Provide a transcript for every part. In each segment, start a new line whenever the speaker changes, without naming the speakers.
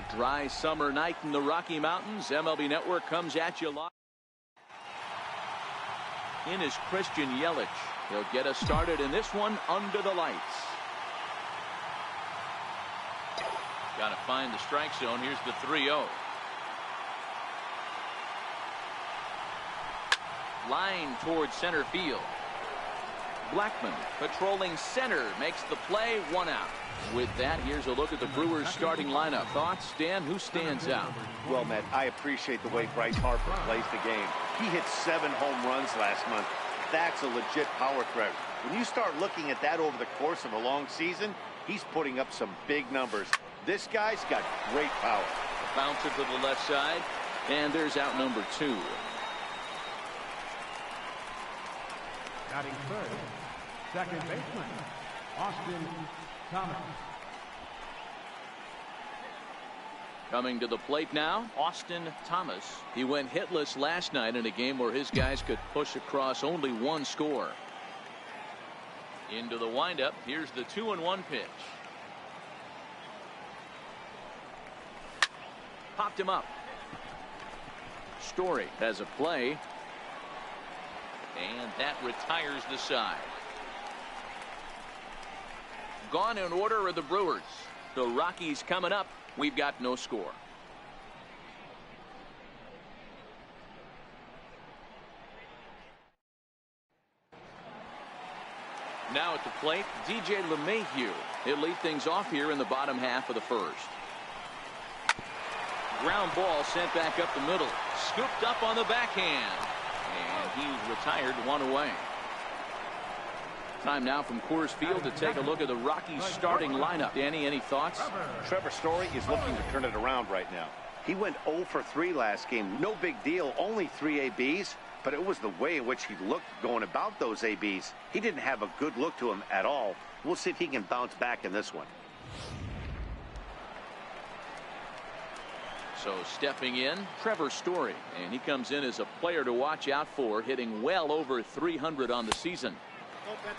A dry summer night in the Rocky Mountains. MLB Network comes at you live. In is Christian Yelich. He'll get us started in this one under the lights. Got to find the strike zone. Here's the 3-0. Line towards center field. Blackmon patrolling center makes the play. 1 out. With that, here's a look at the Brewers starting lineup. Thoughts, Dan? Who stands out?
Well, Matt, I appreciate the way Bryce Harper plays the game. He hit 7 home runs last month. That's a legit power threat. When you start looking at that over the course of a long season, he's putting up some big numbers. This guy's got great power.
Bouncer to the left side, and there's out number 2.
Batting third, second baseman, Austin Thomas.
Coming to the plate now, Austin Thomas. He went hitless last night in a game where his guys could push across only 1 score. Into the windup. Here's the 2-1 pitch. Popped him up. Story has a play. And that retires the side. Gone in order are the Brewers. The Rockies coming up. We've got no score. Now at the plate, DJ LeMahieu. He'll lead things off here in the bottom half of the first. Ground ball sent back up the middle. Scooped up on the backhand. And he's retired 1 away. Time now from Coors Field to take a look at the Rockies starting lineup. Danny, any thoughts?
Trevor Story is looking to turn it around right now. He went 0 for 3 last game. No big deal, only 3 ABs. But it was the way in which he looked going about those ABs. He didn't have a good look to him at all. We'll see if he can bounce back in this one.
So stepping in, Trevor Story, and he comes in as a player to watch out for, hitting well over 300 on the season.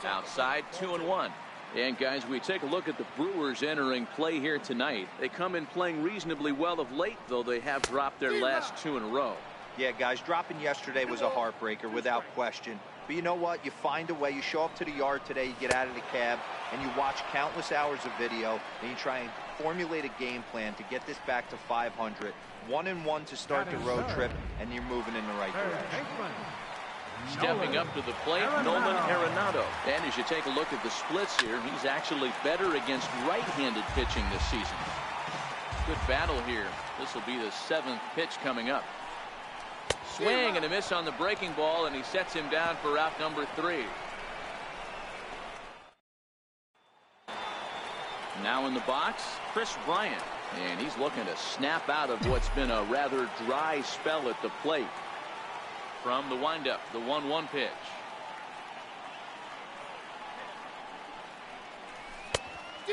Outside, 2-1. And guys, we take a look at the Brewers entering play here tonight. They come in playing reasonably well of late, though they have dropped their last 2 in a row.
Yeah, guys, dropping yesterday was a heartbreaker without question. But you know what? You find a way. You show up to the yard today, you get out of the cab, and you watch countless hours of video, and you try and formulate a game plan to get this back to 500. 1-1 to start the road trip, and you're moving in the right direction.
Stepping up to the plate, Nolan Arenado. And as you take a look at the splits here, he's actually better against right-handed pitching this season. Good battle here. This will be the 7th pitch coming up. Swing and a miss on the breaking ball, and he sets him down for out number 3. Now in the box, Chris Bryant, and he's looking to snap out of what's been a rather dry spell at the plate. From the windup, the 1-1 pitch.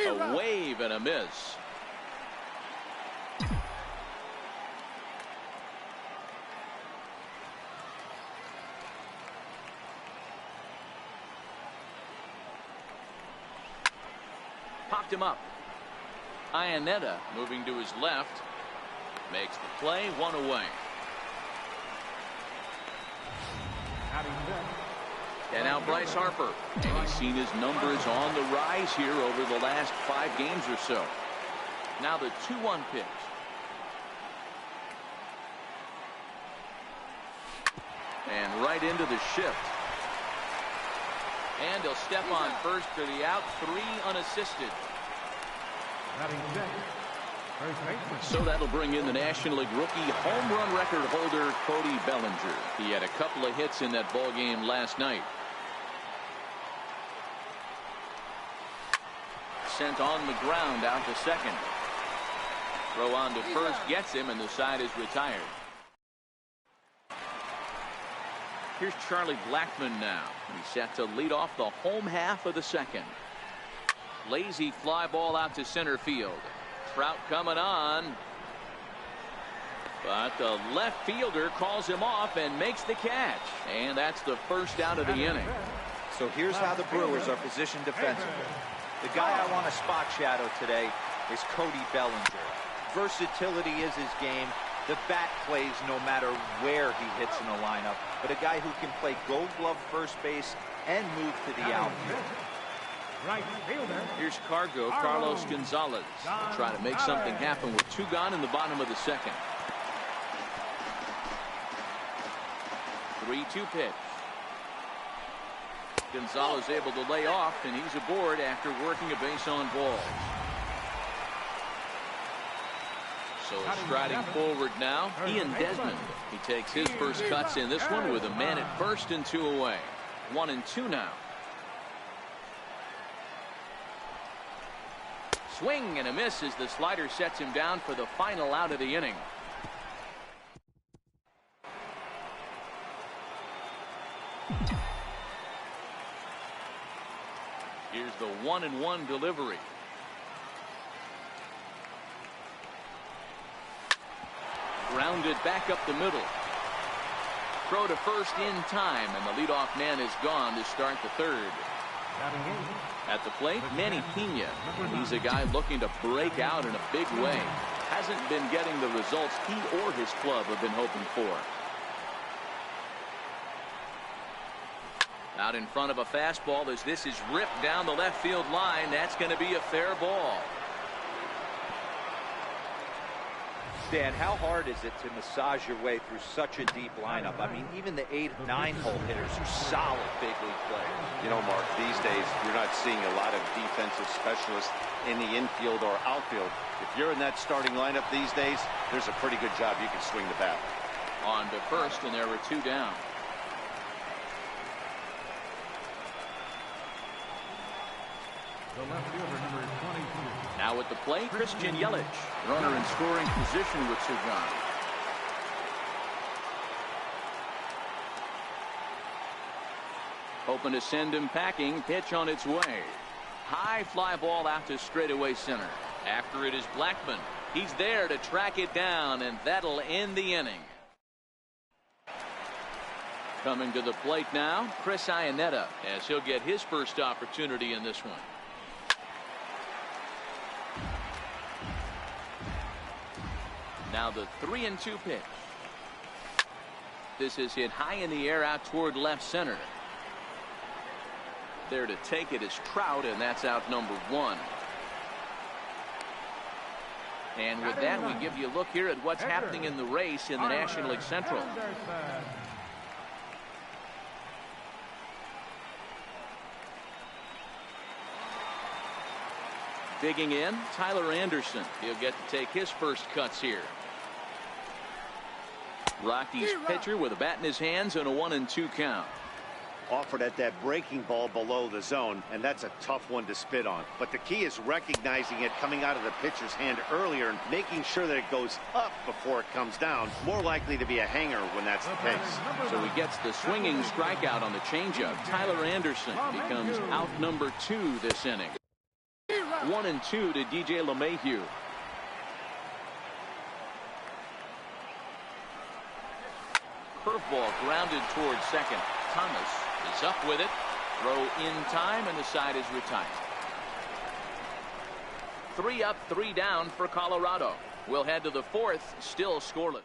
A wave and a miss. Popped him up. Iannetta moving to his left. Makes the play, 1 away. And now Bryce Harper. And he's seen his numbers on the rise here over the last 5 games or so. Now the 2-1 pitch. And right into the shift. And he'll step on first for the out. 3 unassisted. So that'll bring in the National League rookie home run record holder Cody Bellinger. He had a couple of hits in that ball game last night. Sent on the ground out to second. Throw on to first gets him, and the side is retired. Here's Charlie Blackmon now. He's set to lead off the home half of the second. Lazy fly ball out to center field. Trout coming on. But the left fielder calls him off and makes the catch. And that's the first out of the inning.
So here's how the Brewers are positioned defensively. The guy I want to spot shadow today is Cody Bellinger. Versatility is his game. The bat plays no matter where he hits in the lineup. But a guy who can play Gold Glove first base and move to the outfield.
Right fielder.
Here's Carlos Gonzalez. They'll try to make something happen with 2 gone in the bottom of the second. 3-2 pitch. Gonzalez able to lay off, and he's aboard after working a base on balls. So striding forward now, Ian Desmond. He takes his first cuts in this one with a man at first and 2 away. 1-2 now. Swing and a miss as the slider sets him down for the final out of the inning. Here's the 1-1 delivery. Grounded back up the middle. Throw to first in time, and the leadoff man is gone to start the third. At the plate, Manny Pena. He's a guy looking to break out in a big way. Hasn't been getting the results he or his club have been hoping for. Out in front of a fastball as this is ripped down the left field line. That's going to be a fair ball.
Dan, how hard is it to massage your way through such a deep lineup? I mean, even the 8, 9-hole hitters are solid big league players.
You know, Mark, these days you're not seeing a lot of defensive specialists in the infield or outfield. If you're in that starting lineup these days, there's a pretty good job you can swing the bat.
On to first, and there were 2 down.
The left fielder, number 22.
Now at the plate, Christian Yelich. Runner in scoring position with 2 gone. Hoping to send him packing. Pitch on its way. High fly ball out to straightaway center. After it is Blackman. He's there to track it down, and that'll end the inning. Coming to the plate now, Chris Iannetta, as he'll get his first opportunity in this one. Now the 3-2 pitch. This is hit high in the air out toward left center. There to take it is Trout, and that's out number 1. And with that, we give you a look here at what's happening in the race in the National League Central. Digging in, Tyler Anderson. He'll get to take his first cuts here. Rockies pitcher with a bat in his hands and a 1-2 count.
Offered at that breaking ball below the zone, and that's a tough one to spit on. But the key is recognizing it coming out of the pitcher's hand earlier and making sure that it goes up before it comes down. More likely to be a hanger when that's the case.
So he gets the swinging strikeout on the changeup. Tyler Anderson becomes out number 2 this inning. 1-2 to DJ LeMahieu. Curveball grounded towards second. Thomas is up with it. Throw in time, and the side is retired. 3 up, 3 down for Colorado. We'll head to the 4th, still scoreless.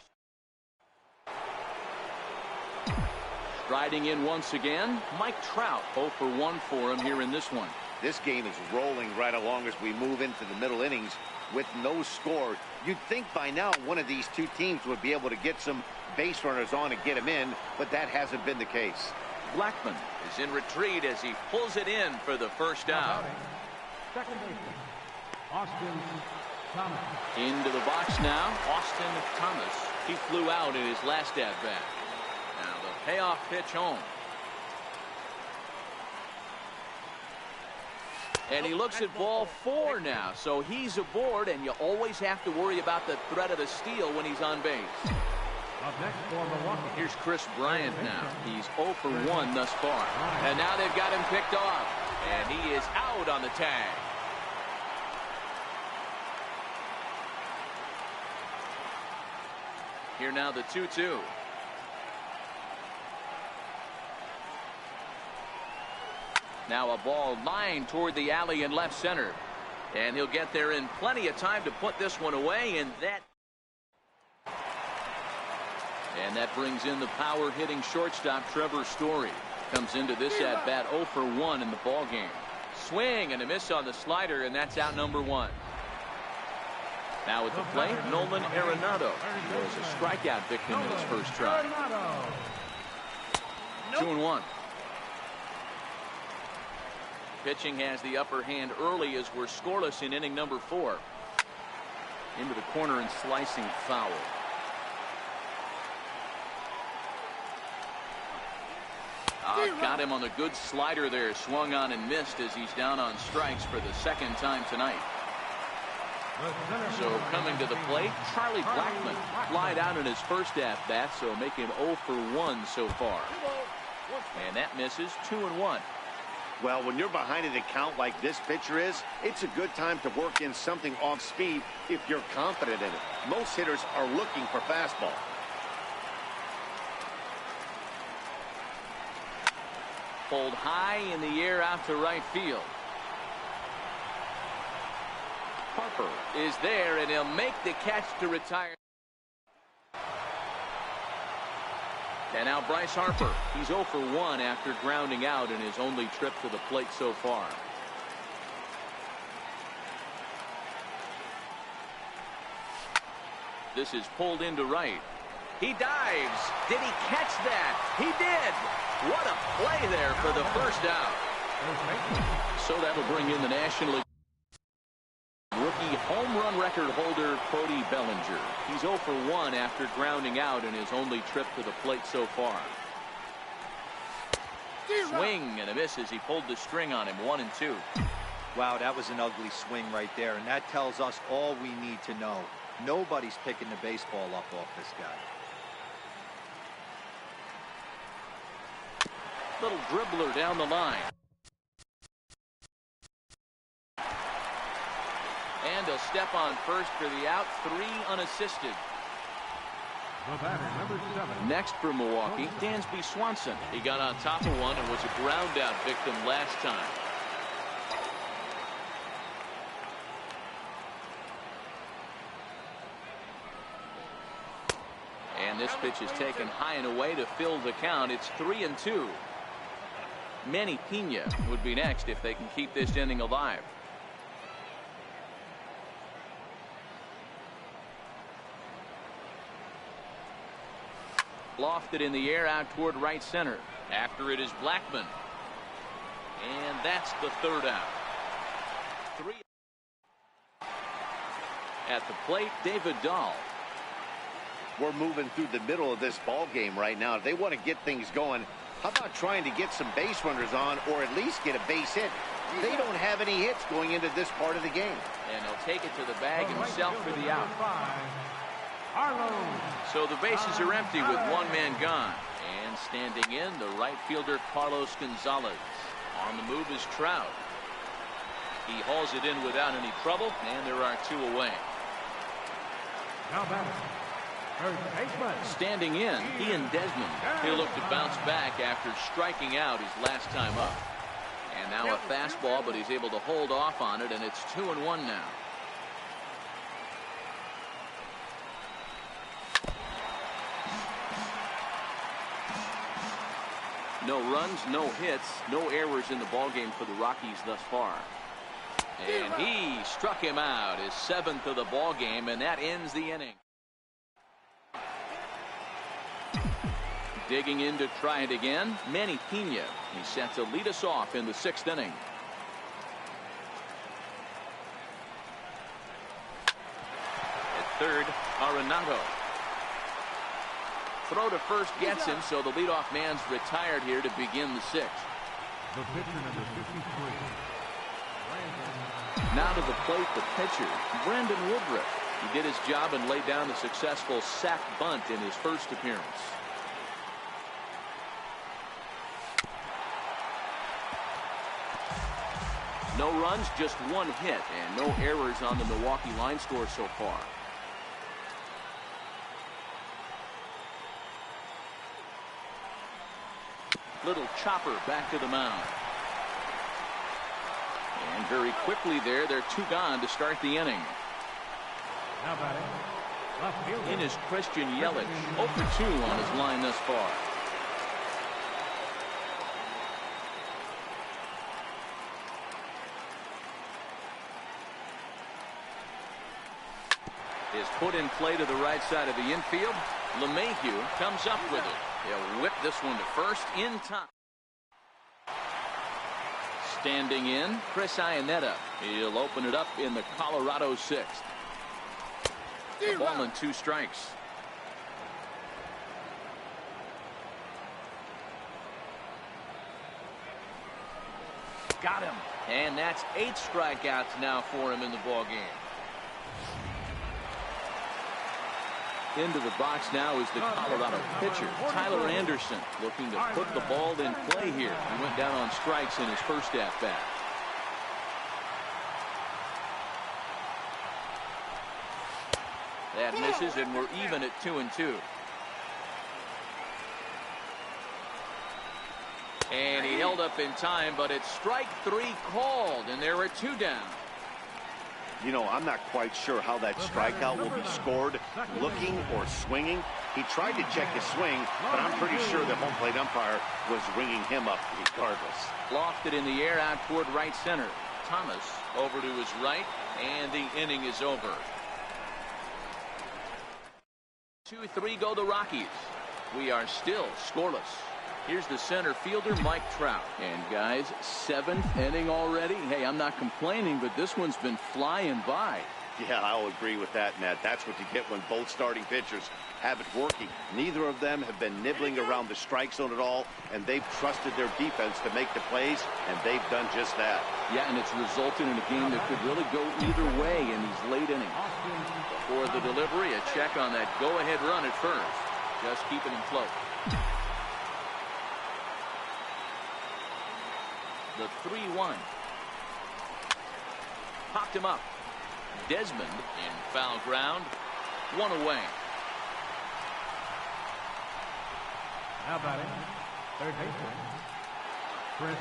Striding in once again, Mike Trout. 0 for 1 for him here in this one.
This game is rolling right along as we move into the middle innings with no score. You'd think by now one of these 2 teams would be able to get some base runners on and get them in, but that hasn't been the case.
Blackman is in retreat as he pulls it in for the first out.
Second baseman, Austin Thomas.
Into the box now, Austin Thomas. He flew out in his last at-bat. Now the payoff pitch home. And he looks at ball 4 now, so he's aboard, and you always have to worry about the threat of a steal when he's on base.
Up next for Milwaukee.
Here's Chris Bryant now. He's 0 for 1 thus far. And now they've got him picked off, and he is out on the tag. Here now the 2-2. Now a ball lined toward the alley in left center. And he'll get there in plenty of time to put this one away, and that brings in the power hitting shortstop Trevor Story. Comes into this at bat 0 for 1 in the ball game. Swing and a miss on the slider, and that's out number 1. Now at the plate, Nolan Arenado was a strikeout victim in his first try. 2-1. Pitching has the upper hand early as we're scoreless in inning number 4. Into the corner and slicing foul. Got him on the good slider there. Swung on and missed as he's down on strikes for the second time tonight. So coming to the plate, Charlie Blackmon flied out in his first at-bat, so make him 0 for 1 so far. And that misses. 2-1.
Well, when you're behind an account like this pitcher is, it's a good time to work in something off speed if you're confident in it. Most hitters are looking for fastball.
Pulled high in the air out to right field. Harper is there, and he'll make the catch to retire. And now Bryce Harper. He's 0 for 1 after grounding out in his only trip to the plate so far. This is pulled into right. He dives. Did he catch that? He did. What a play there for the first out. So that'll bring in the National League rookie home run record holder Cody Bellinger. He's 0 for 1 after grounding out in his only trip to the plate so far. Swing and a miss as he pulled the string on him. 1-2.
Wow, that was an ugly swing right there, and that tells us all we need to know. Nobody's picking the baseball up off this guy.
Little dribbler down the line. And he'll step on first for the out. 3 unassisted.
The batter, number 7.
Next for Milwaukee, Dansby Swanson. He got on top of one and was a ground out victim last time. And this pitch is taken high and away to fill the count. It's 3-2. Manny Pena would be next if they can keep this inning alive. Lofted in the air out toward right center. After it is Blackmon. And that's the third out. 3 at the plate, David Dahl.
We're moving through the middle of this ball game right now. If they want to get things going, how about trying to get some base runners on or at least get a base hit? They don't have any hits going into this part of the game.
And he'll take it to the bag himself for the out. So the bases are empty with one man gone. And standing in, the right fielder Carlos Gonzalez. On the move is Trout. He hauls it in without any trouble, and there are 2 away.
Now batter, third baseman.
Standing in, Ian Desmond. He'll look to bounce back after striking out his last time up. And now a fastball, but he's able to hold off on it, and it's 2-1 now. No runs, no hits, no errors in the ballgame for the Rockies thus far. And he struck him out, his 7th of the ballgame, and that ends the inning. Digging in to try it again, Manny Pena. He's set to lead us off in the 6th inning. At third, Arenado. Throw to first gets him, so the leadoff man's retired here to begin the 6th.
The pitcher, number 53.
Now to the plate, the pitcher, Brandon Woodruff. He did his job and laid down the successful sac bunt in his first appearance. No runs, just 1 hit, and no errors on the Milwaukee line score so far. Little chopper back to the mound. And very quickly there, they're 2 gone to start the inning.
Now batting, left fielder.
In is Christian Yelich, 0 for 2 on his line thus far. Is put in play to the right side of the infield. LeMahieu comes up with it. He'll whip this one to first in time. Standing in, Chris Iannetta. He'll open it up in the Colorado 6th. A ball and 2 strikes. Got him. And that's 8 strikeouts now for him in the ball game. Into the box now is the Colorado pitcher, Tyler Anderson, looking to put the ball in play here. He went down on strikes in his first at-bat. That misses, and we're even at 2-2. And he held up in time, but it's strike 3 called, and there are 2 down.
You know, I'm not quite sure how that strikeout will be scored, looking or swinging. He tried to check his swing, but I'm pretty sure the home plate umpire was ringing him up regardless.
Lofted in the air out toward right center. Thomas over to his right, and the inning is over. 2-3 go the Rockies. We are still scoreless. Here's the center fielder, Mike Trout. And guys, 7th inning already. Hey, I'm not complaining, but this one's been flying by.
Yeah, I'll agree with that, Nat. That's what you get when both starting pitchers have it working. Neither of them have been nibbling around the strike zone at all, and they've trusted their defense to make the plays, and they've done just that.
Yeah, and it's resulted in a game that could really go either way in these late innings. Before the delivery, a check on that go-ahead run at first. Just keeping him float. The 3-1. Popped him up. Desmond in foul ground. 1 away.
Now batting, third baseman, Chris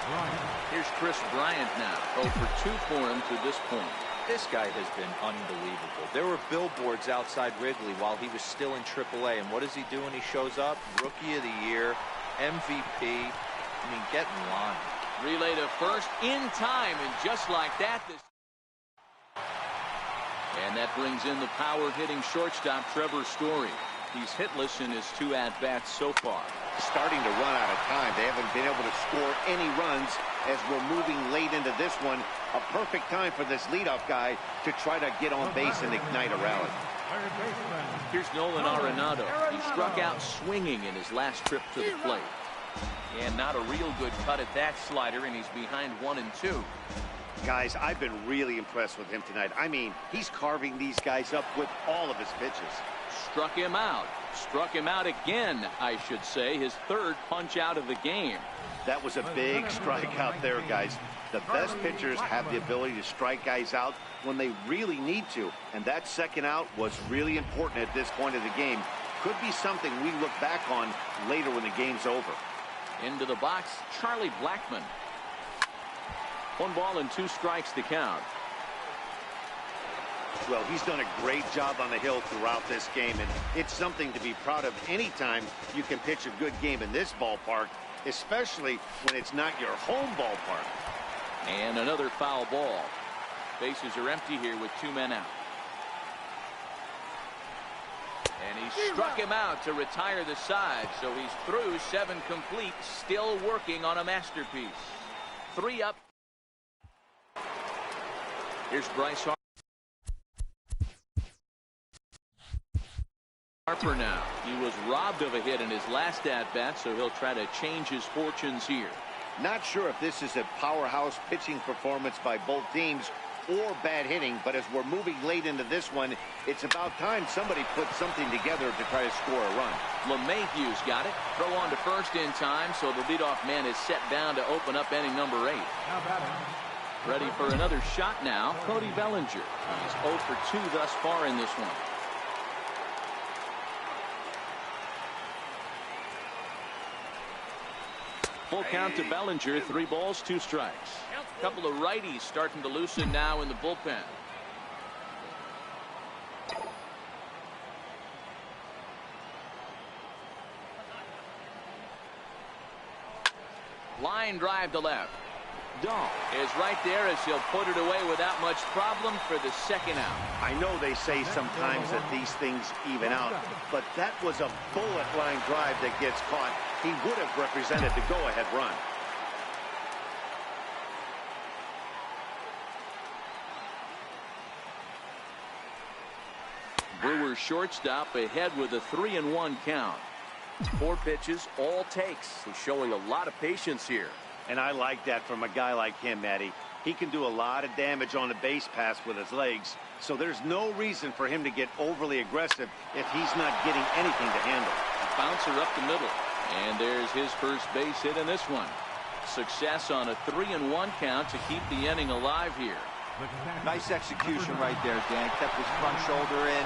Bryant.
Here's Chris Bryant now. 0 for 2 for him to this point.
This guy has been unbelievable. There were billboards outside Wrigley while he was still in AAA, and what does he do when he shows up? Rookie of the Year, MVP. I mean, get in line.
Relay to first in time, and just like that, and that brings in the power-hitting shortstop Trevor Story. He's hitless in his 2 at-bats so far.
Starting to run out of time. They haven't been able to score any runs as we're moving late into this one. A perfect time for this leadoff guy to try to get on base and ignite a rally.
Here's Nolan Arenado. He struck out swinging in his last trip to the plate. And not a real good cut at that slider, and he's behind 1 and 2.
Guys, I've been really impressed with him tonight. I mean, he's carving these guys up with all of his pitches.
Struck him out. Struck him out again, I should say. His 3rd punch out of the game.
That was a big strike out there, guys. The best pitchers have the ability to strike guys out when they really need to. And that 2nd out was really important at this point of the game. Could be something we look back on later when the game's over.
Into the box, Charlie Blackmon. 1 ball and 2 strikes to count.
Well, he's done a great job on the hill throughout this game, and it's something to be proud of anytime you can pitch a good game in this ballpark, especially when it's not your home ballpark.
And another foul ball. Bases are empty here with 2 men out. And he struck him out to retire the side, so he's through 7 complete, still working on a masterpiece. 3 up. Here's Bryce Harper now. He was robbed of a hit in his last at-bat, so he'll try to change his fortunes here.
Not sure if this is a powerhouse pitching performance by both teams or bad hitting, but as we're moving late into this one, it's about time somebody put something together to try to score a run.
LeMahieu's got it. Throw on to first in time, so the leadoff man is set down to open up inning number 8.
Now batting,
ready for another shot now, Cody Bellinger. He's 0 for 2 thus far in this one. Full count to Bellinger, 3 balls, 2 strikes. A couple of righties starting to loosen now in the bullpen. Line drive to left. Dahl is right there as he'll put it away without much problem for the second out.
I know they say sometimes that these things even out, but that was a bullet line drive that gets caught. He would have represented the go-ahead run.
Brewers shortstop ahead with a 3-1 count.
4 pitches, all takes. He's showing a lot of patience here.
And I like that from a guy like him, Matty. He can do a lot of damage on the base pass with his legs, so there's no reason for him to get overly aggressive if he's not getting anything to handle.
A bouncer up the middle, and there's his first base hit in this one. Success on a 3-1 count to keep the inning alive here.
Nice execution right there, Dan. Kept his front shoulder in,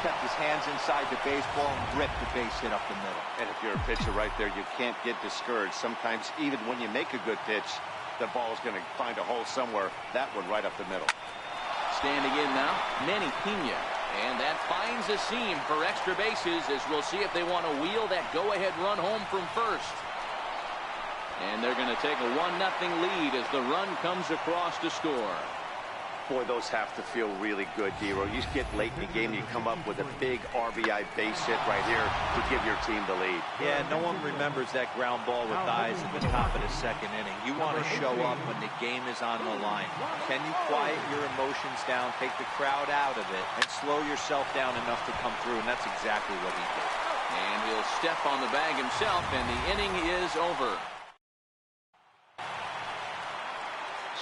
kept his hands inside the baseball, and ripped the base hit up the middle.
And if you're a pitcher right there, you can't get discouraged. Sometimes even when you make a good pitch, the ball is going to find a hole somewhere. That one right up the middle.
Standing in now, Manny Pena. And that finds a seam for extra bases as we'll see if they want to wheel that go-ahead run home from first. And they're going to take a 1-0 lead as the run comes across to score.
Boy, those have to feel really good, Dero. You get late in the game, you come up with a big RBI base hit right here to give your team the lead.
Yeah, no one remembers that ground ball with eyes at the top of the second inning. You want to show up when the game is on the line. Can you quiet your emotions down, take the crowd out of it, and slow yourself down enough to come through? And that's exactly what he did.
And he'll step on the bag himself, and the inning is over.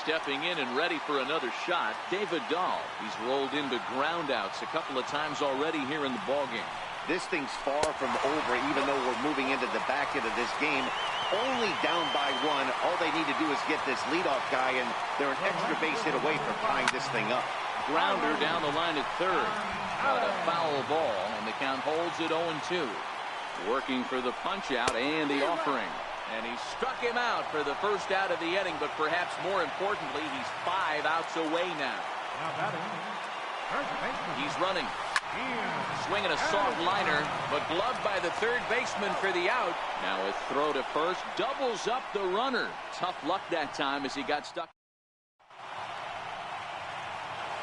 Stepping in and ready for another shot, David Dahl. He's rolled into groundouts a couple of times already here in the ballgame.
This thing's far from over, even though we're moving into the back end of this game. Only down by 1. All they need to do is get this leadoff guy, and they're an extra base hit away from tying this thing up.
Grounder down the line at third. But a foul ball, and the count holds at 0-2. Working for the punch out and the offering. And he struck him out for the first out of the inning, but perhaps more importantly, he's 5 outs away now. He's running. Swinging a soft liner, but gloved by the third baseman for the out. Now a throw to first doubles up the runner. Tough luck that time as he got stuck.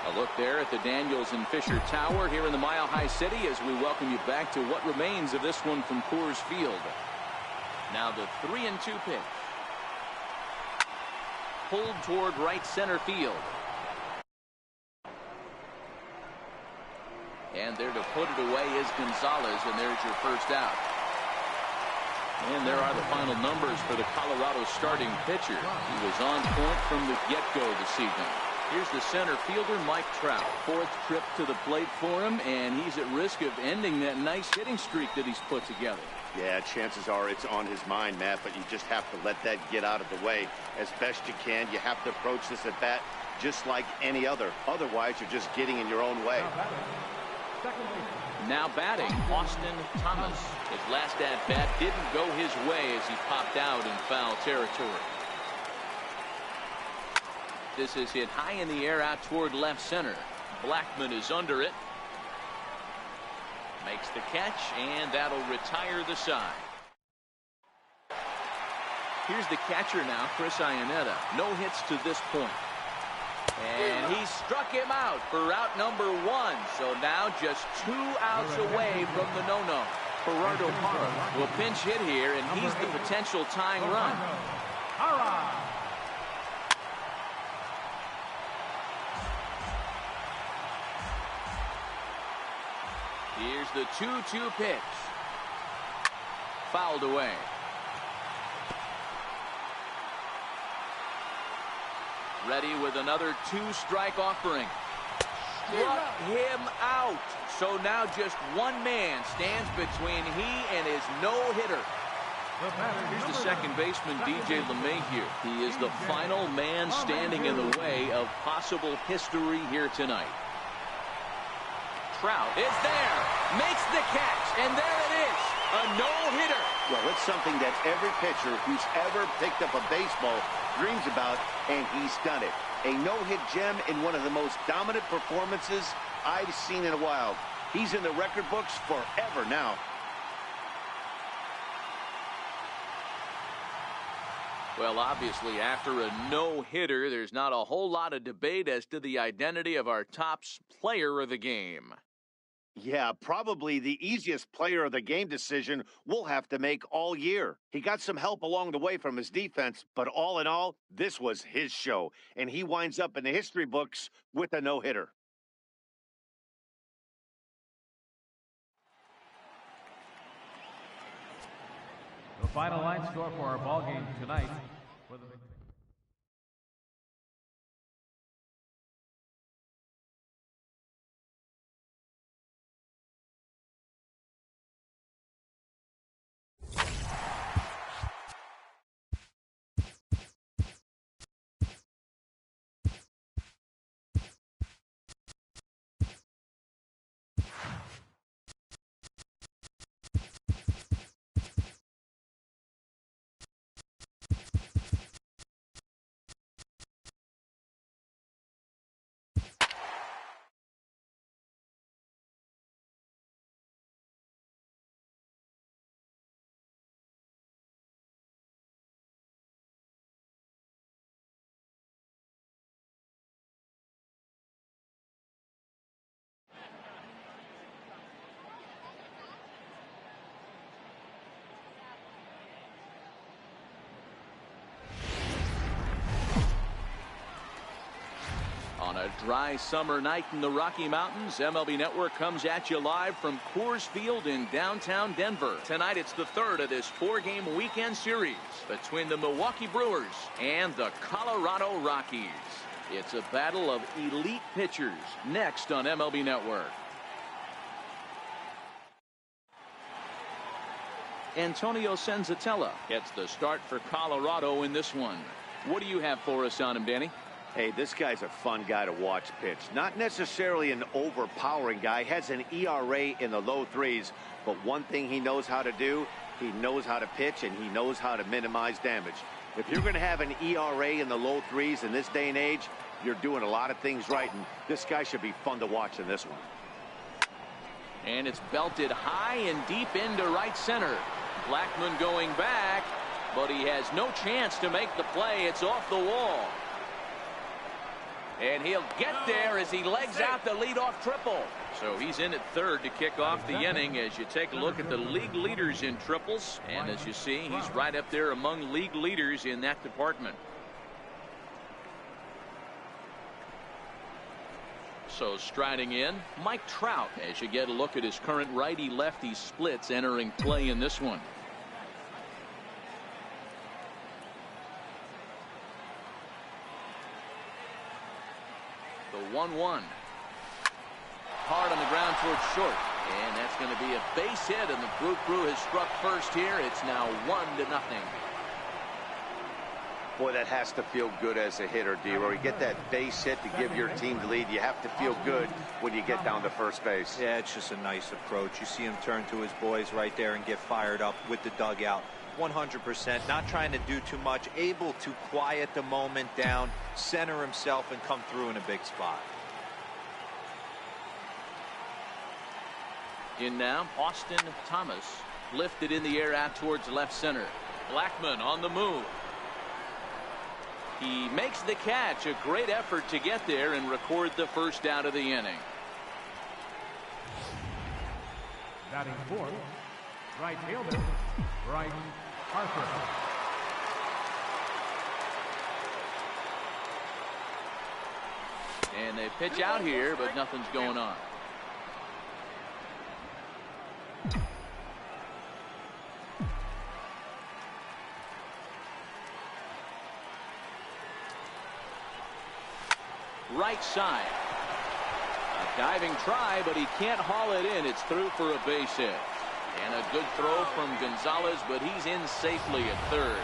A look there at the Daniels and Fisher Tower here in the Mile High City as we welcome you back to what remains of this one from Coors Field. Now the 3-2 pitch. Pulled toward right center field. And there to put it away is Gonzalez, and there's your first out. And there are the final numbers for the Colorado starting pitcher. He was on point from the get-go this evening. Here's the center fielder, Mike Trout. 4th trip to the plate for him, and he's at risk of ending that nice hitting streak that he's put together.
Yeah, chances are it's on his mind, Matt, but you just have to let that get out of the way as best you can. You have to approach this at bat just like any other. Otherwise, you're just getting in your own way.
Now batting, Austin Thomas. His last at-bat didn't go his way as he popped out in foul territory. This is hit high in the air out toward left center. Blackman is under it. Makes the catch, and that'll retire the side. Here's the catcher now, Chris Iannetta. No hits to this point. And he struck him out for out number 1. So now just 2 outs away from the no-no. Gerardo Parra will pinch hit here, and he's the potential tying run. Here's the 2-2 pitch. Fouled away. Ready with another 2-strike offering. Struck him out. So now just one man stands between he and his no-hitter. Here's the second baseman, DJ LeMahieu. He is the final man standing in the way of possible history here tonight. Trout is there, makes the catch, and there it is, a no-hitter.
Well, it's something that every pitcher who's ever picked up a baseball dreams about, and he's done it. A no-hit gem in one of the most dominant performances I've seen in a while. He's in the record books forever now.
Well, obviously, after a no-hitter, there's not a whole lot of debate as to the identity of our top player of the game.
Yeah, probably the easiest player of the game decision we'll have to make all year. He got some help along the way from his defense, but all in all, this was his show, and he winds up in the history books with a no-hitter.
The final line score for our ball game tonight.
On a dry summer night in the Rocky Mountains, MLB Network comes at you live from Coors Field in downtown Denver. Tonight, it's the third of this four-game weekend series between the Milwaukee Brewers and the Colorado Rockies. It's a battle of elite pitchers next on MLB Network. Antonio Senzatella gets the start for Colorado in this one. What do you have for us on him, Danny?
Hey, this guy's a fun guy to watch pitch. Not necessarily an overpowering guy. Has an ERA in the low threes. But one thing he knows how to do, he knows how to pitch, and he knows how to minimize damage. If you're going to have an ERA in the low threes in this day and age, you're doing a lot of things right. And this guy should be fun to watch in this one.
And it's belted high and deep into right center. Blackmon going back, but he has no chance to make the play. It's off the wall. And he'll get there as he legs out the leadoff triple. So he's in at third to kick off the inning as you take a look at the league leaders in triples. And as you see, he's right up there among league leaders in that department. So striding in, Mike Trout as you get a look at his current righty-lefty splits entering play in this one. The 1-1. Hard on the ground towards short. And that's going to be a base hit, and the Brew Crew has struck first here. It's now 1-0.
Boy, that has to feel good as a hitter, D-Roy. You get that base hit to give your team the lead. You have to feel good when you get down to first base.
Yeah, it's just a nice approach. You see him turn to his boys right there and get fired up with the dugout. 100%, not trying to do too much, able to quiet the moment down, center himself, and come through in a big spot.
In now, Austin Thomas lifted in the air out towards left center. Blackmon on the move. He makes the catch. A great effort to get there and record the first out of the inning.
Batting fourth, right fielder, Bryce Harper.
And they pitch out here, but nothing's going on. Right side. A diving try, but he can't haul it in. It's through for a base hit. And a good throw from Gonzalez, but he's in safely at third.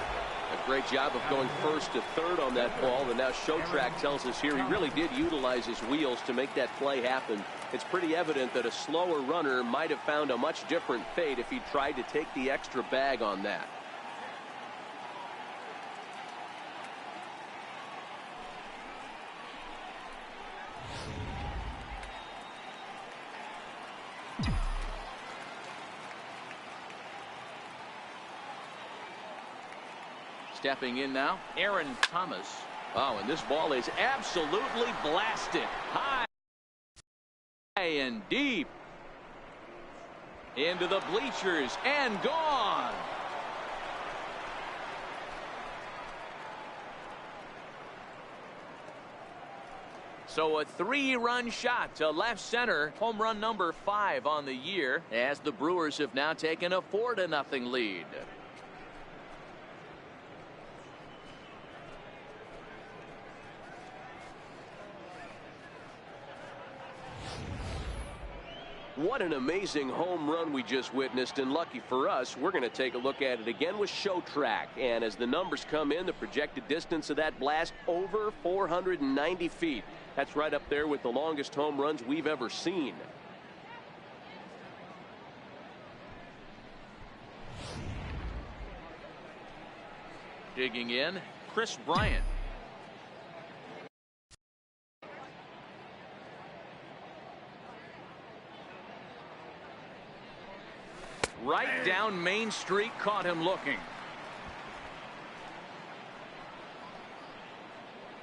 A great job of going first to third on that ball, and now Showtrack tells us here he really did utilize his wheels to make that play happen. It's pretty evident that a slower runner might have found a much different fate if he tried to take the extra bag on that.
Stepping in now, Aaron Thomas. Oh, and this ball is absolutely blasted. High and deep. Into the bleachers and gone. So a 3-run shot to left center. Home run number 5 on the year, as the Brewers have now taken a 4-0 lead.
What an amazing home run we just witnessed, and lucky for us, we're going to take a look at it again with Show Track. And as the numbers come in, the projected distance of that blast over 490 feet. That's right up there with the longest home runs we've ever seen.
Digging in, Chris Bryant. Right down Main Street, caught him looking.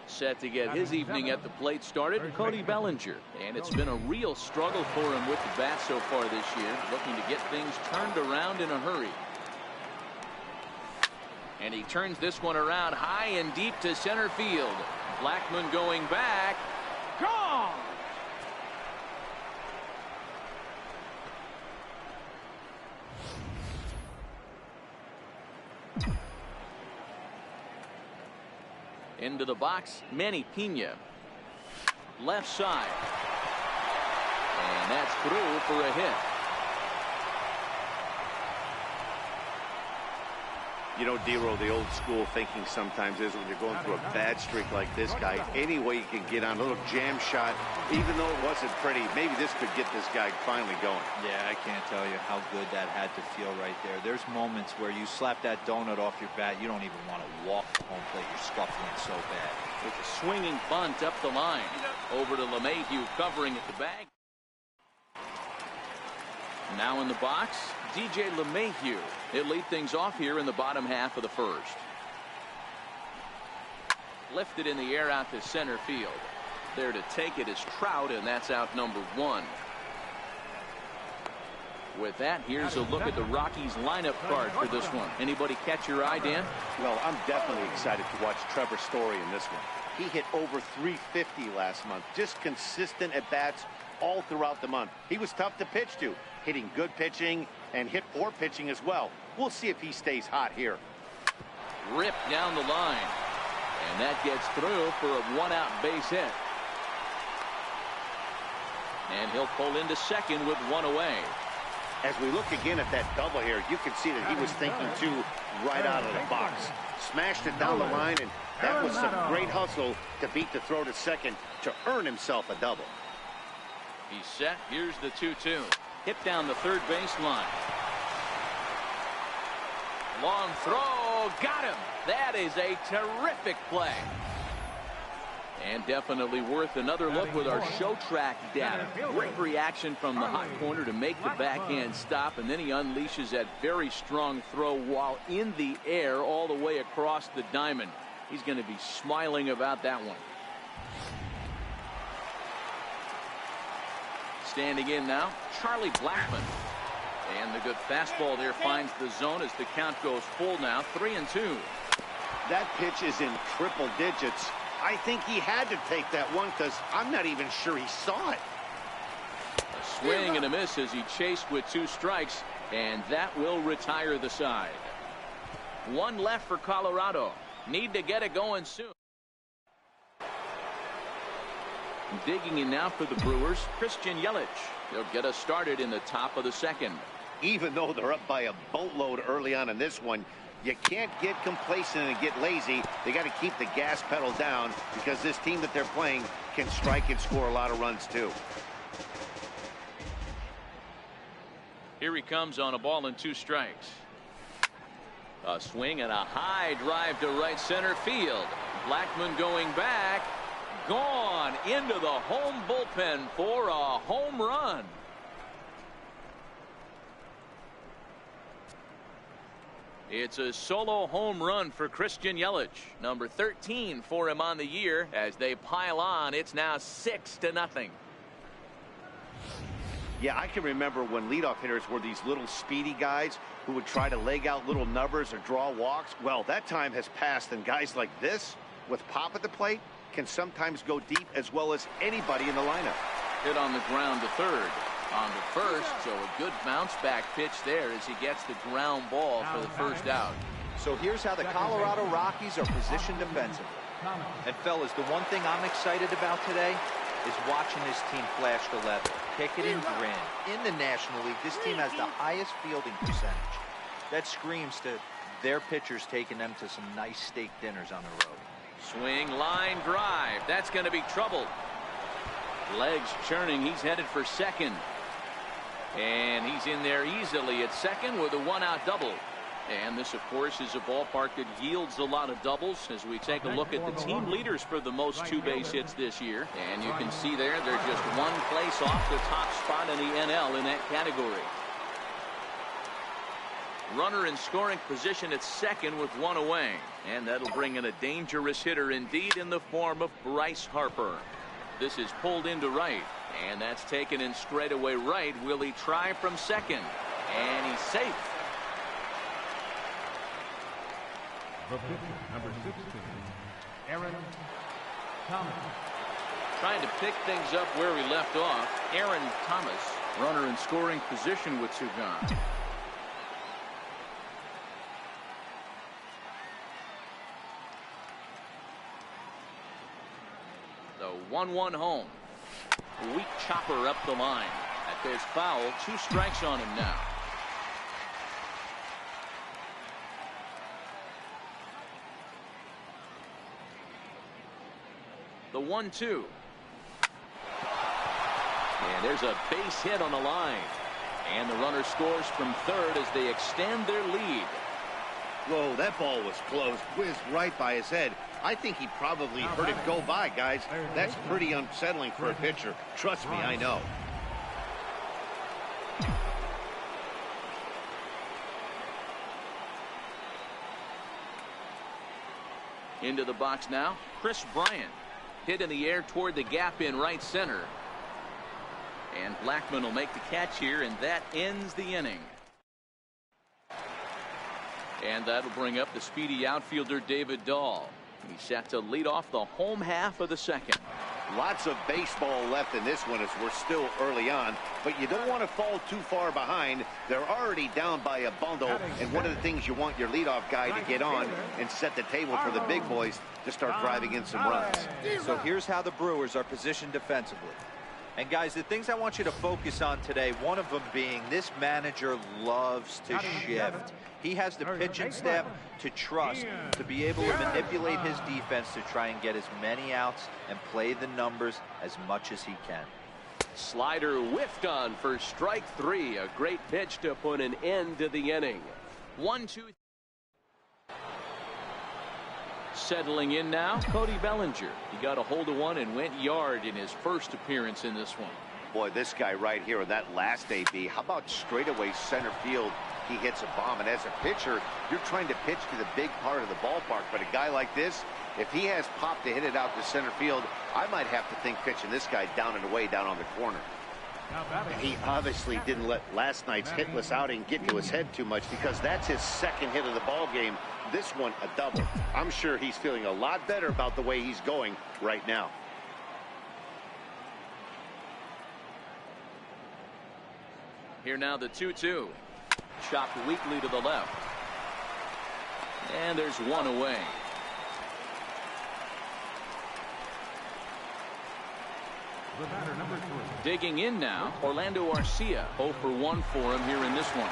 Set to get his evening at the plate started, Cody Bellinger. And it's been a real struggle for him with the bat so far this year, looking to get things turned around in a hurry. And he turns this one around high and deep to center field. Blackmon going back. Gone! Into the box, Manny Pena. Left side. And that's through for a hit.
You know, Dero, the old school thinking sometimes is when you're going through a bad streak like this guy, any way you can get on a little jam shot, even though it wasn't pretty, maybe this could get this guy finally going.
Yeah, I can't tell you how good that had to feel right there. There's moments where you slap that donut off your bat, you don't even want to walk to home plate. You're scuffling so bad.
With a swinging bunt up the line. Over to LeMahieu covering at the bag. Now in the box, DJ LeMahieu. He'll lead things off here in the bottom half of the first. Lifted in the air out to center field. There to take it is Trout, and that's out number 1. With that, here's a look at the Rockies lineup card for this one. Anybody catch your eye, Dan?
Well, I'm definitely excited to watch Trevor Story in this one. He hit over 350 last month. Just consistent at bats all throughout the month. He was tough to pitch to, hitting good pitching and hit poor pitching as well. We'll see if he stays hot here.
Ripped down the line. And that gets through for a 1-out base hit. And he'll pull into second with 1 away.
As we look again at that double here, you can see that he was thinking too right out of the box. Smashed it down the line, and that was some great hustle to beat the throw to second to earn himself a double.
He's set. Here's the 2-2. Hit down the third baseline. Long throw. Got him. That is a terrific play. And definitely worth another look with our Show Track data. Great reaction from the hot corner to make the backhand stop, and then he unleashes that very strong throw while in the air all the way across the diamond. He's going to be smiling about that one. Standing in now, Charlie Blackmon. And the good fastball there finds the zone as the count goes full now, 3-2.
That pitch is in triple digits. I think he had to take that one because I'm not even sure he saw it.
A swing and a miss as he chased with 2 strikes, and that will retire the side. 1 left for Colorado. Need to get it going soon. Digging in now for the Brewers, Christian Yelich. They'll get us started in the top of the second.
Even though they're up by a boatload early on in this one, you can't get complacent and get lazy. They got to keep the gas pedal down because this team that they're playing can strike and score a lot of runs too.
Here he comes on a ball and 2 strikes. A swing and a high drive to right center field. Blackmon going back. Gone into the home bullpen for a home run. It's a solo home run for Christian Yelich, number 13 for him on the year. As they pile on, it's now 6-0.
Yeah, I can remember when leadoff hitters were these little speedy guys who would try to leg out little numbers or draw walks. Well, that time has passed, and guys like this, with pop at the plate, can sometimes go deep as well as anybody in the lineup.
Hit on the ground to third. On to first, so a good bounce back pitch there as he gets the ground ball for the first out.
So here's how the Colorado Rockies are positioned defensively. And fellas, the one thing I'm excited about today is watching this team flash the leather, kick it and grin. In the National League, this team has the highest fielding percentage. That screams to their pitchers taking them to some nice steak dinners on the road.
Swing, line drive. That's going to be trouble. Legs churning. He's headed for second. And he's in there easily at second with a one-out double. And this, of course, is a ballpark that yields a lot of doubles as we take a look at the team leaders for the most two-base hits this year. And you can see there, they're just one place off the top spot in the NL in that category. Runner in scoring position at second with one away. And that'll bring in a dangerous hitter indeed in the form of Bryce Harper. This is pulled into right. And that's taken in straightaway right. Will he try from second? And he's safe.
The pitcher, number 16, Aaron Thomas.
Trying to pick things up where we left off. Aaron Thomas, runner in scoring position with two gone. The 1-1 home. Weak chopper up the line. That goes foul. 2 strikes on him now. The 1-2. And there's a base hit on the line. And the runner scores from third as they extend their lead.
Whoa, that ball was close. Whizzed right by his head. I think he probably heard it go by, guys. That's pretty unsettling for a pitcher. Trust me, I know.
Into the box now, Chris Bryant. Hit in the air toward the gap in right center. And Blackmon will make the catch here, and that ends the inning. And that'll bring up the speedy outfielder David Dahl. He's set to lead off the home half of the second.
Lots of baseball left in this one as we're still early on, but you don't want to fall too far behind. They're already down by a bundle, and one of the things you want your leadoff guy to get on and set the table for the big boys to start driving in some runs.
So here's how the Brewers are positioned defensively. And guys, the things I want you to focus on today, one of them being this manager loves to shift. He has the pitching staff to trust to be able to manipulate his defense to try and get as many outs and play the numbers as much as he can.
Slider whiffed on for strike 3. A great pitch to put an end to the inning.
1-2. Settling in now, Cody Bellinger. He got a hold of one and went yard in his first appearance in this one.
Boy, this guy right here in that last AB, how about straightaway center field? He hits a bomb, and as a pitcher, you're trying to pitch to the big part of the ballpark, but a guy like this, if he has pop to hit it out to center field, I might have to think pitching this guy down and away down on the corner. He obviously didn't let last night's hitless outing get to his head too much, because that's his second hit of the ball game. This one a double. I'm sure he's feeling a lot better about the way he's going right now.
Here now the 2-2. Chopped weakly to the left. And there's one away.
The batter, number 3.
Digging in now, Orlando Arcia. 0 for 1 for him here in this one.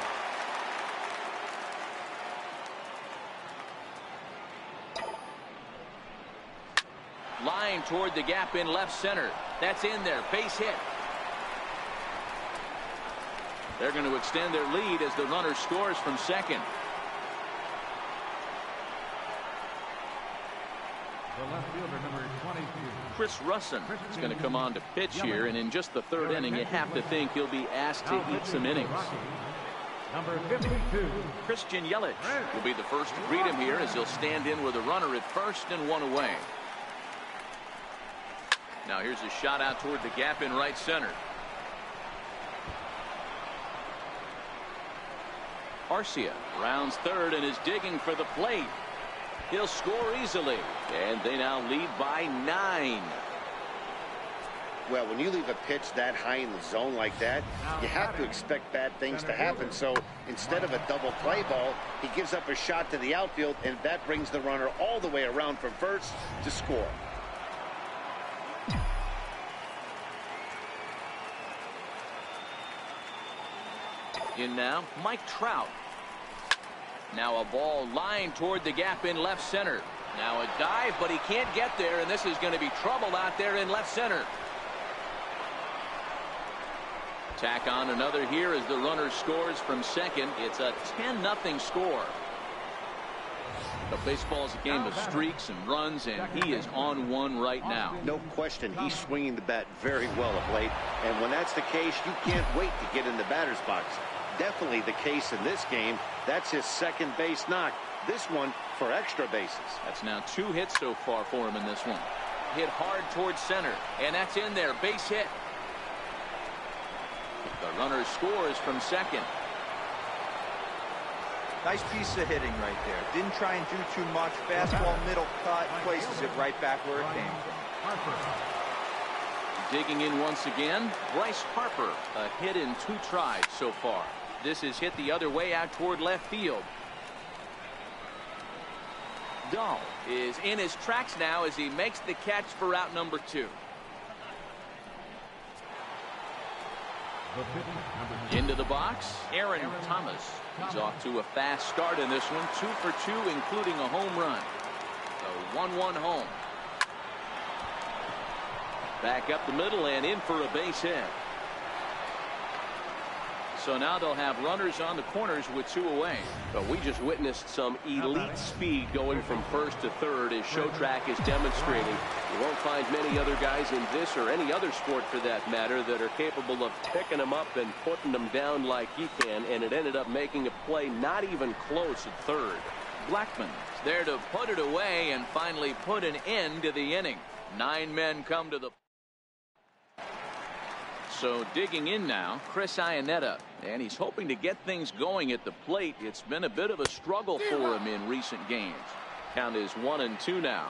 Line toward the gap in left center. That's in there. Base hit. They're going to extend their lead as the runner scores from second.
The left fielder, number 22.
Chris Russin is going to come on to pitch here, and in just the third inning, you have to think he'll be asked to eat some innings.
Number 52.
Christian Yelich will be the first to greet him here as he'll stand in with a runner at first and one away. Now here's a shot out toward the gap in right center. Arcia rounds third and is digging for the plate. He'll score easily, and they now lead by 9.
Well, when you leave a pitch that high in the zone like that, you have to expect bad things to happen. So instead of a double play ball, he gives up a shot to the outfield, and that brings the runner all the way around from first to score.
In now, Mike Trout. Now a ball lined toward the gap in left center. Now a dive, but he can't get there, and this is going to be trouble out there in left center. Tack on another here as the runner scores from second. It's a 10-0 score. But baseball is a game of streaks and runs, and he is on one right now.
No question, he's swinging the bat very well of late, and when that's the case, you can't wait to get in the batter's box. Definitely the case in this game. That's his second base knock. This one for extra bases.
That's now 2 hits so far for him in this one. Hit hard towards center, and that's in there. Base hit. The runner scores from second.
Nice piece of hitting right there. Didn't try and do too much. Fastball, middle cut, places it right back where it came from.
Digging in once again, Bryce Harper. A hit in 2 tries so far. This is hit the other way out toward left field. Dahl is in his tracks now as he makes the catch for out number 2. Into the box, Aaron Thomas. He's off to a fast start in this one. 2 for 2, including a home run. A 1-1 home. Back up the middle and in for a base hit. So now they'll have runners on the corners with 2 away.
But we just witnessed some elite speed going from first to third as Showtrack is demonstrating. You won't find many other guys in this or any other sport for that matter that are capable of picking them up and putting them down like he can, and it ended up making a play not even close at third.
Blackman's there to put it away and finally put an end to the inning. 9 men come to the. So digging in now, Chris Iannetta, and he's hoping to get things going at the plate. It's been a bit of a struggle for him in recent games. Count is 1-2 now.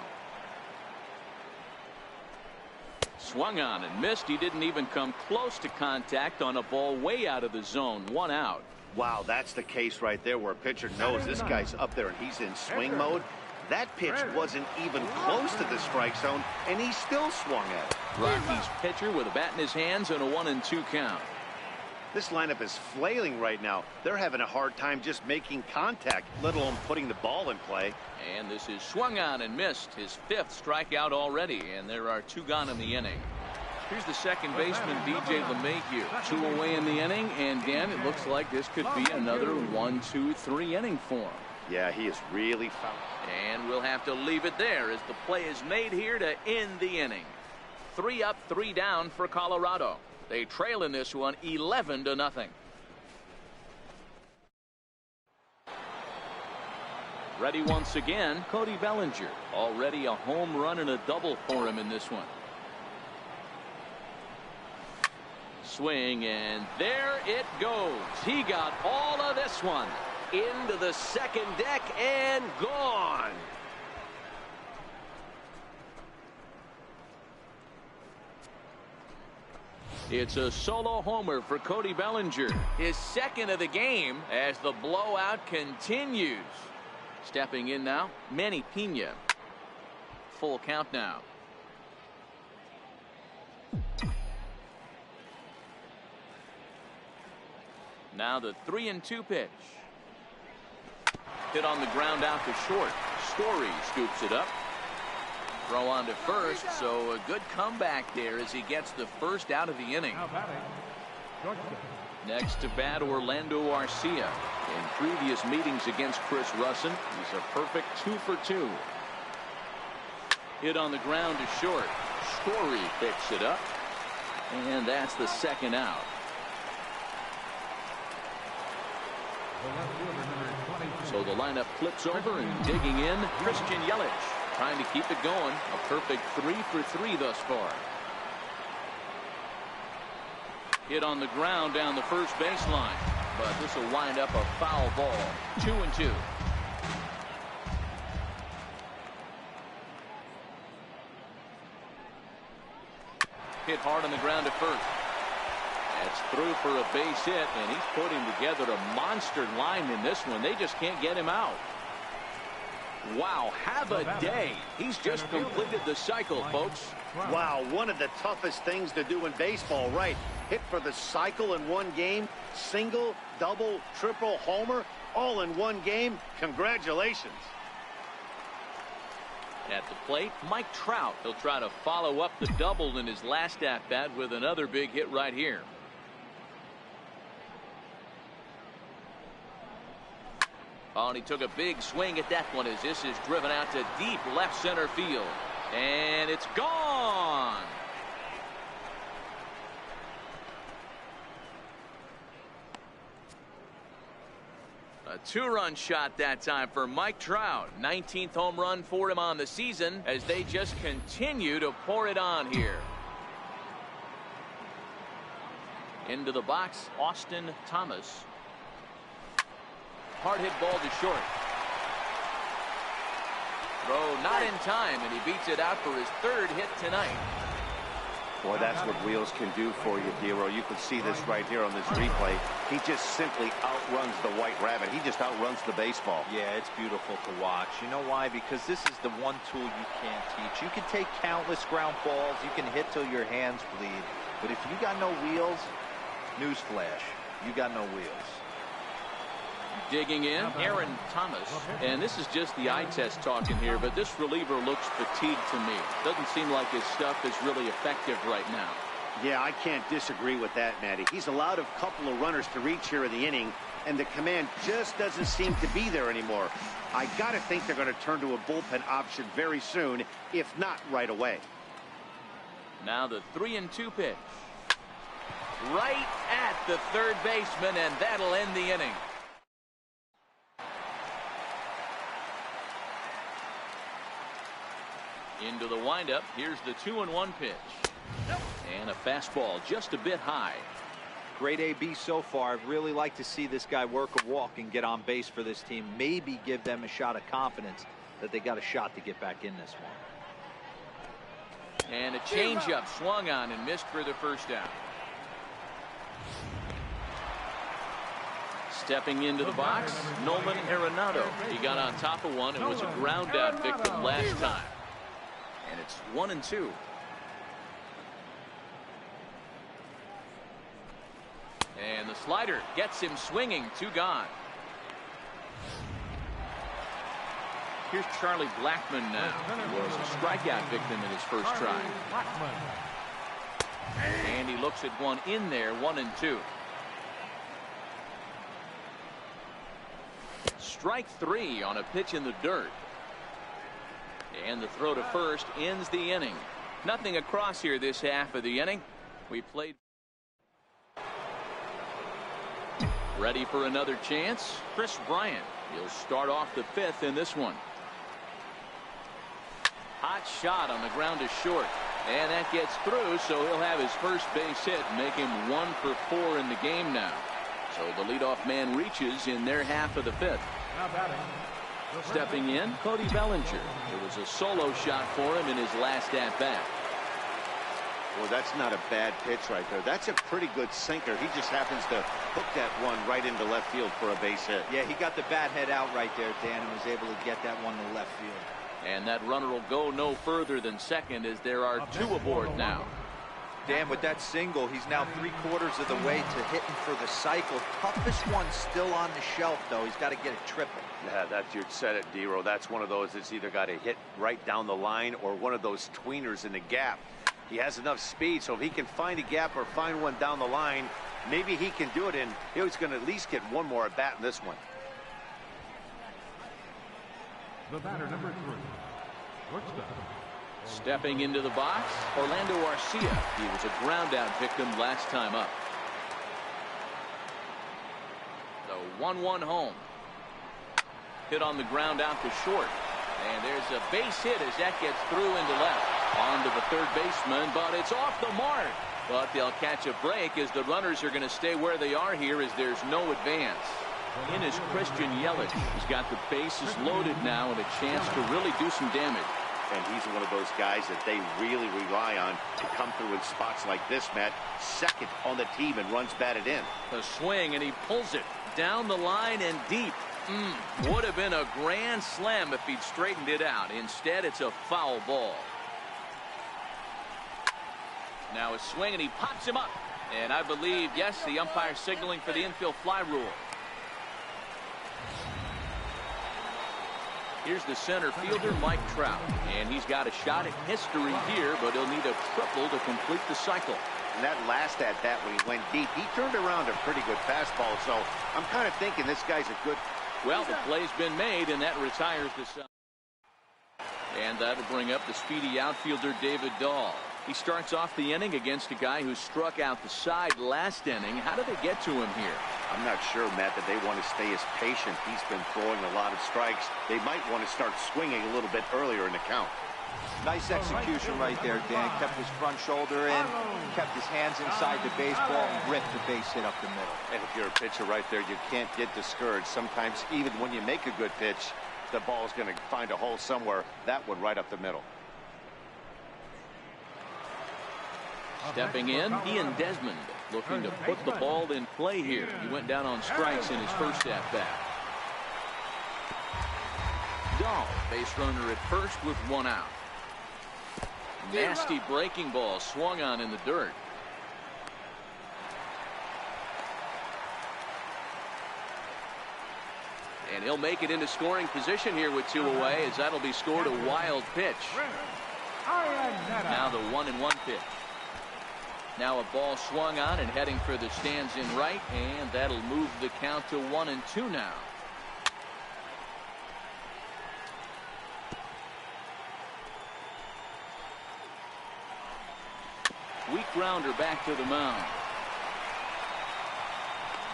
Swung on and missed. He didn't even come close to contact on a ball way out of the zone. 1 out.
Wow, that's the case right there where a pitcher knows this guy's up there and he's in swing mode. That pitch wasn't even close to the strike zone, and he still swung at it.
Rockies pitcher with a bat in his hands and a 1-2 count.
This lineup is flailing right now. They're having a hard time just making contact, let alone putting the ball in play.
And this is swung on and missed. His 5th strikeout already, and there are 2 gone in the inning. Here's the second baseman, DJ LeMahieu. 2 away in the inning, and Dan, it looks like this could be another 1-2-3 inning for him.
Yeah, he is really found.
And we'll have to leave it there as the play is made here to end the inning. 3 up, 3 down for Colorado. They trail in this one 11-0. Ready once again, Cody Bellinger. Already a home run and a double for him in this one. Swing, and there it goes. He got all of this one. Into the second deck and gone. It's a solo homer for Cody Bellinger. His 2nd of the game as the blowout continues. Stepping in now, Manny Pena. Full count now. Now the 3-2 pitch. Hit on the ground out to short. Story scoops it up. Throw on to first, so a good comeback there as he gets the first out of the inning. Next to bat, Orlando Arcia. In previous meetings against Chris Russin, he's a perfect 2 for 2. Hit on the ground to short. Story picks it up, and that's the 2nd out.
The left fielder, number 23.
So the lineup flips over and digging in, Christian Yelich, trying to keep it going. A perfect 3 for 3 thus far. Hit on the ground down the first baseline, but this will wind up a foul ball. 2-2. Hit hard on the ground to first. That's through for a base hit, and he's putting together a monster line in this one. They just can't get him out. Wow, have a day. He's just completed the cycle, folks.
Wow, one of the toughest things to do in baseball, right? Hit for the cycle in one game, single, double, triple, homer, all in one game. Congratulations.
At the plate, Mike Trout. He'll try to follow up the double in his last at-bat with another big hit right here. Oh, and he took a big swing at that one as this is driven out to deep left center field. And it's gone. A 2-run shot that time for Mike Trout. 19th home run for him on the season as they just continue to pour it on here. Into the box, Austin Thomas. Hard hit ball to short. Throw not in time, and he beats it out for his 3rd hit tonight.
Boy, that's what wheels can do for you, Dero. You can see this right here on this replay. He just simply outruns the White Rabbit. He just outruns the baseball.
Yeah, it's beautiful to watch. You know why? Because this is the one tool you can't teach. You can take countless ground balls. You can hit till your hands bleed. But if you got no wheels, newsflash, you got no wheels.
Digging in, Aaron Thomas. And this is just the eye test talking here, but this reliever looks fatigued to me. Doesn't seem like his stuff is really effective right now.
Yeah, I can't disagree with that, Matty. He's allowed a couple of runners to reach here in the inning, and the command just doesn't seem to be there anymore. I got to think they're going to turn to a bullpen option very soon, if not right away.
Now the 3-2 pitch. Right at the third baseman, and that'll end the inning. Into the windup. Here's the 2-1 pitch. And a fastball just a bit high.
Great AB so far. I'd really like to see this guy work a walk and get on base for this team. Maybe give them a shot of confidence that they got a shot to get back in this one.
And a changeup swung on and missed for the first out. Stepping into the box, Nolan Arenado. He got on top of one and was a ground out victim last time. And it's 1-2. And the slider gets him swinging. 2 gone. Here's Charlie Blackmon now. He was a strikeout victim in his first try. And he looks at one in there. 1-2. Strike 3 on a pitch in the dirt. And the throw to first ends the inning. Nothing across here this half of the inning. We played. Ready for another chance. Chris Bryant. He'll start off the 5th in this one. Hot shot on the ground to short. And that gets through, so he'll have his first base hit, make him 1 for 4 in the game now. So the leadoff man reaches in their half of the 5th.
Now batting.
Stepping in, Cody Bellinger. It was a solo shot for him in his last at-bat.
Well, that's not a bad pitch right there. That's a pretty good sinker. He just happens to hook that one right into left field for a base hit.
Yeah, he got the bat head out right there, Dan, and was able to get that one to left field.
And that runner will go no further than second as there are 2 aboard now.
Dan, with that single, he's now 3/4 of the way to hitting for the cycle. Toughest one still on the shelf, though. He's got to get a triple.
Yeah, that's, you said it, Dero. That's one of those that's either got to hit right down the line or one of those tweeners in the gap. He has enough speed, so if he can find a gap or find one down the line, maybe he can do it, and he's going to at least get one more at bat in this one.
The batter, number 3. Shortstop.
Stepping into the box, Orlando Arcia. He was a ground out victim last time up. The 1-1 home. Hit on the ground out to short. And there's a base hit as that gets through into left. On to the third baseman, but it's off the mark. But they'll catch a break as the runners are going to stay where they are here as there's no advance. In is Christian Yelich. He's got the bases loaded now and a chance to really do some damage.
And he's one of those guys that they really rely on to come through in spots like this, Matt. Second on the team and runs batted in.
The swing, and he pulls it down the line and deep. Would have been a grand slam if he'd straightened it out. Instead, it's a foul ball. Now a swing, and he pops him up. And I believe, yes, the umpire signaling for the infield fly rule. Here's the center fielder, Mike Trout. And he's got a shot at history here, but he'll need a triple to complete the cycle.
And that last at-bat when he went deep, he turned around a pretty good fastball. So I'm kind of thinking this guy's a good...
Well, the play's been made, and that retires the side. And that'll bring up the speedy outfielder, David Dahl. He starts off the inning against a guy who struck out the side last inning. How did they get to him here?
I'm not sure, Matt, that they want to stay as patient. He's been throwing a lot of strikes. They might want to start swinging a little bit earlier in the count.
Nice execution right there, Dan. Kept his front shoulder in, kept his hands inside the baseball, and ripped the base hit up the middle.
And if you're a pitcher right there, you can't get discouraged. Sometimes, even when you make a good pitch, the ball's going to find a hole somewhere. That one right up the middle.
Stepping in, Ian Desmond, looking to put the ball in play here. He went down on strikes in his first at-bat. Dahl, base runner at first with one out. Nasty breaking ball swung on in the dirt. And he'll make it into scoring position here with two away, as that'll be scored a wild pitch. Now the 1-1 pitch. Now a ball swung on and heading for the stands in right, and that'll move the count to 1-2 now. Weak grounder back to the mound.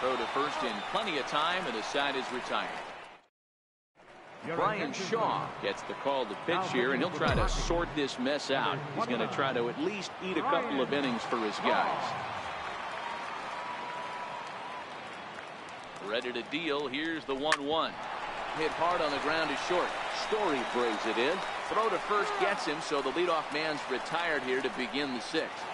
Throw to first in plenty of time, and the side is retired. Brian Shaw gets the call to pitch here, and he'll try to sort this mess out. He's going to try to at least eat a couple of innings for his guys. Ready to deal. Here's the 1-1. Hit hard on the ground is short. Story brings it in. Throw to first gets him, so the leadoff man's retired here to begin the sixth.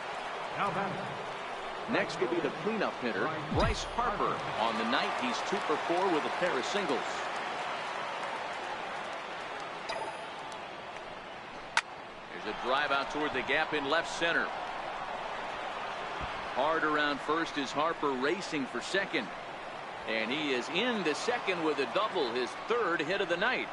Next will be the cleanup hitter, Bryce Harper. On the night, he's 2 for 4 with a pair of singles. There's a drive out toward the gap in left center. Hard around first is Harper racing for second. And he is into second with a double, his third hit of the night.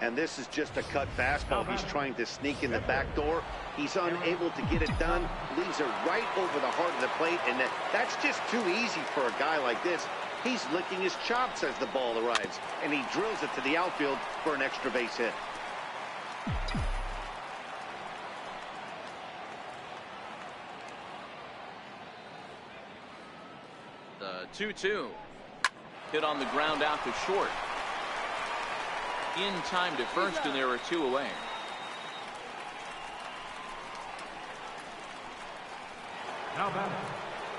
And this is just a cut fastball. He's trying to sneak in the back door. He's unable to get it done. Leaves it right over the heart of the plate. And that's just too easy for a guy like this. He's licking his chops as the ball arrives. And he drills it to the outfield for an extra base hit.
The 2-2. Hit on the ground out to short. In time to first, and there are 2 away.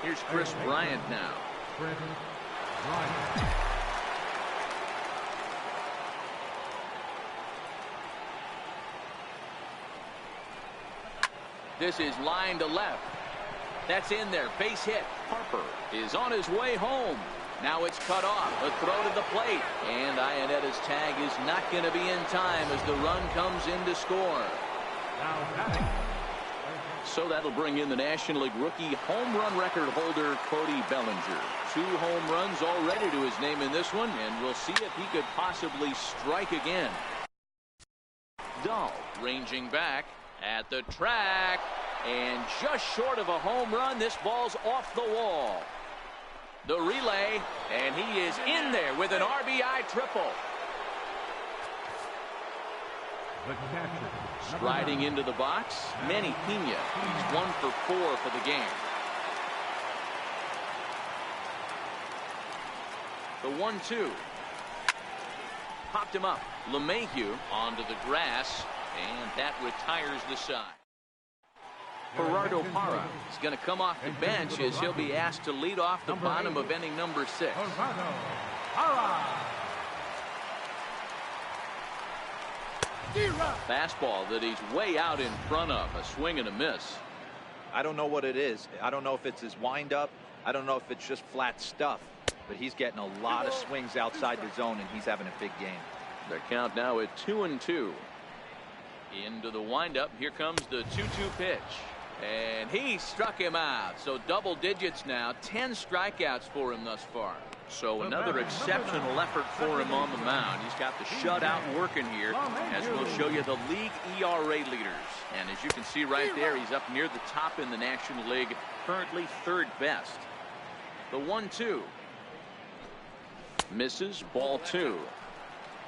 Here's Chris Bryant now. This is line to left. That's in there. Base hit. Harper is on his way home. Now it's cut off. A throw to the plate. And Ionetta's tag is not going to be in time as the run comes in to score. So that'll bring in the National League rookie home run record holder, Cody Bellinger. 2 home runs already to his name in this one, and we'll see if he could possibly strike again. Dahl ranging back at the track, and just short of a home run. This ball's off the wall. The relay, and he is in there with an RBI triple. Striding into the box, Manny Pena. He's 1 for 4 for the game. The 1-2. Popped him up. LeMahieu onto the grass, and that retires the side. Gerardo Parra is going to come off the bench as he'll be asked to lead off the bottom of inning number 6. Fastball that he's way out in front of. A swing and a miss.
I don't know what it is. I don't know if it's his windup. I don't know if it's just flat stuff. But he's getting a lot of swings outside the zone, and he's having a big game.
The count now at 2-2. Into the windup. Here comes the 2-2 pitch. And he struck him out. So double digits now. 10 strikeouts for him thus far. So another exceptional effort for him on the mound. He's got the shutout working here, as we'll show you the league ERA leaders. And as you can see right there, he's up near the top in the National League, currently 3rd best. The 1-2. Misses, ball 2.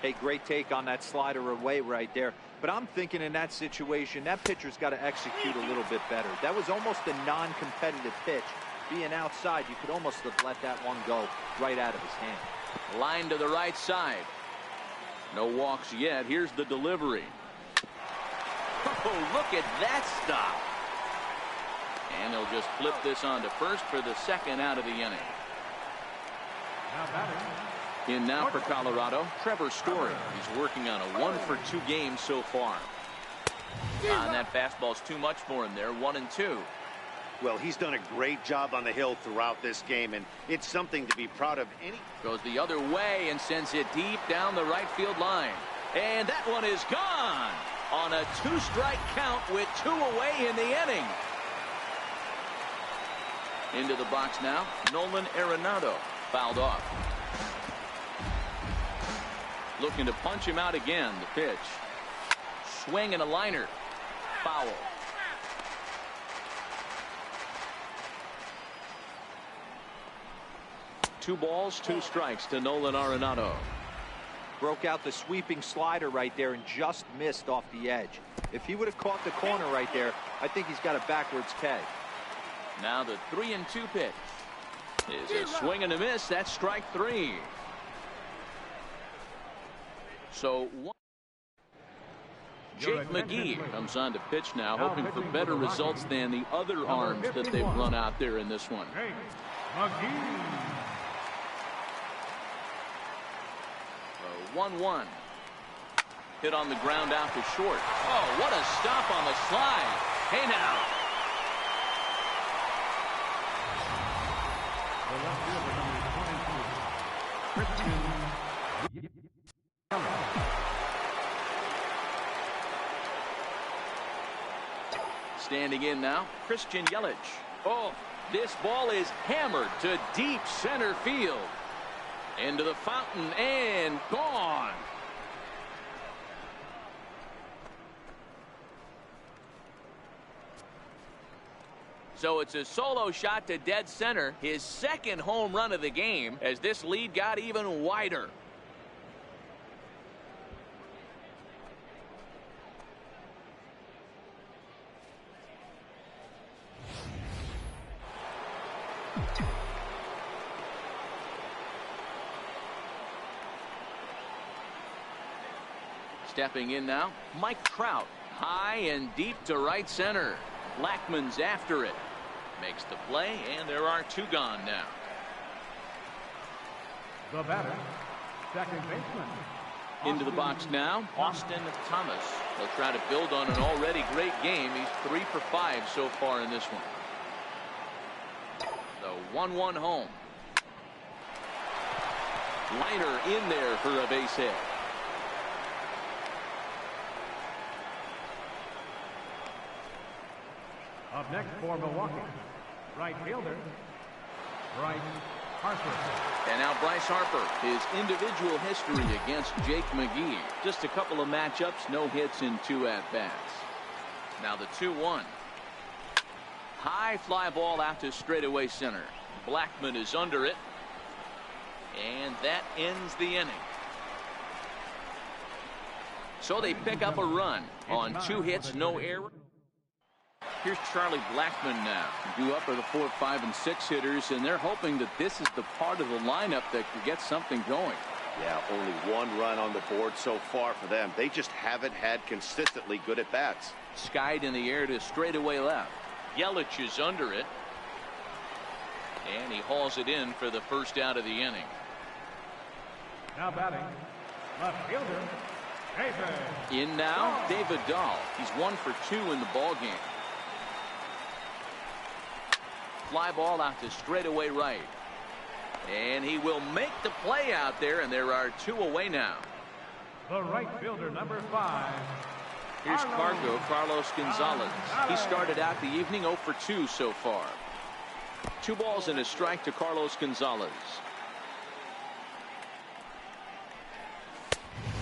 Hey, great take on that slider away right there. But I'm thinking in that situation, that pitcher's got to execute a little bit better. That was almost a non-competitive pitch. Being outside, you could almost have let that one go right out of his hand.
Line to the right side. No walks yet. Here's the delivery. Oh, look at that stop. And he'll just flip this on to first for the 2nd out of the inning. In now for Colorado, Trevor Story. He's working on a 1-for-2 game so far. And that fastball's too much for him there. 1-2.
Well, he's done a great job on the hill throughout this game, and it's something to be proud of.
Goes the other way and sends it deep down the right field line. And that one is gone on a 2-strike count with 2 away in the inning. Into the box now, Nolan Arenado. Fouled off. Looking to punch him out again. The pitch. Swing and a liner. Foul. Two balls, 2 strikes to Nolan Arenado.
Broke out the sweeping slider right there and just missed off the edge. If he would have caught the corner right there, I think he's got a backwards K.
Now the 3-2 pitch. Is a swing and a miss. That's strike 3. So Jake McGee comes on to pitch now, hoping for better results than the other arms that they've run out there in this one. 1-1. Hit on the ground out to short. Oh, what a stop on the slide. Hey now. Standing in now, Christian Yelich. Oh, this ball is hammered to deep center field. Into the fountain and gone. So it's a solo shot to dead center, his 2nd home run of the game, as this lead got even wider. Stepping in now, Mike Trout. High and deep to right center. Blackmon's after it. Makes the play, and there are 2 gone now.
The batter, second baseman.
Into the box now, Austin Thomas. They'll try to build on an already great game. He's 3 for 5 so far in this one. The 1-1 home. Liner in there for a base hit.
Up next for Milwaukee, right fielder, Bryce Harper.
And now Bryce Harper, his individual history against Jake McGee. Just a couple of matchups, no hits in 2 at-bats. Now the 2-1. High fly ball out to straightaway center. Blackmon is under it. And that ends the inning. So they pick up a run on 2 hits, no error. Here's Charlie Blackmon now. Due up are the 4, 5, and 6 hitters, and they're hoping that this is the part of the lineup that can get something going.
Yeah, only 1 run on the board so far for them. They just haven't had consistently good at bats.
Skied in the air to straightaway left. Yelich is under it. And he hauls it in for the first out of the inning.
Now batting, left fielder, David.
In now, David Dahl. He's 1 for 2 in the ball game. Fly ball out to straightaway right. And he will make the play out there, and there are 2 away now.
The right fielder, number 5.
Here's Carlos Gonzalez. He started out the evening 0 for 2 so far. 2 balls and a strike to Carlos Gonzalez.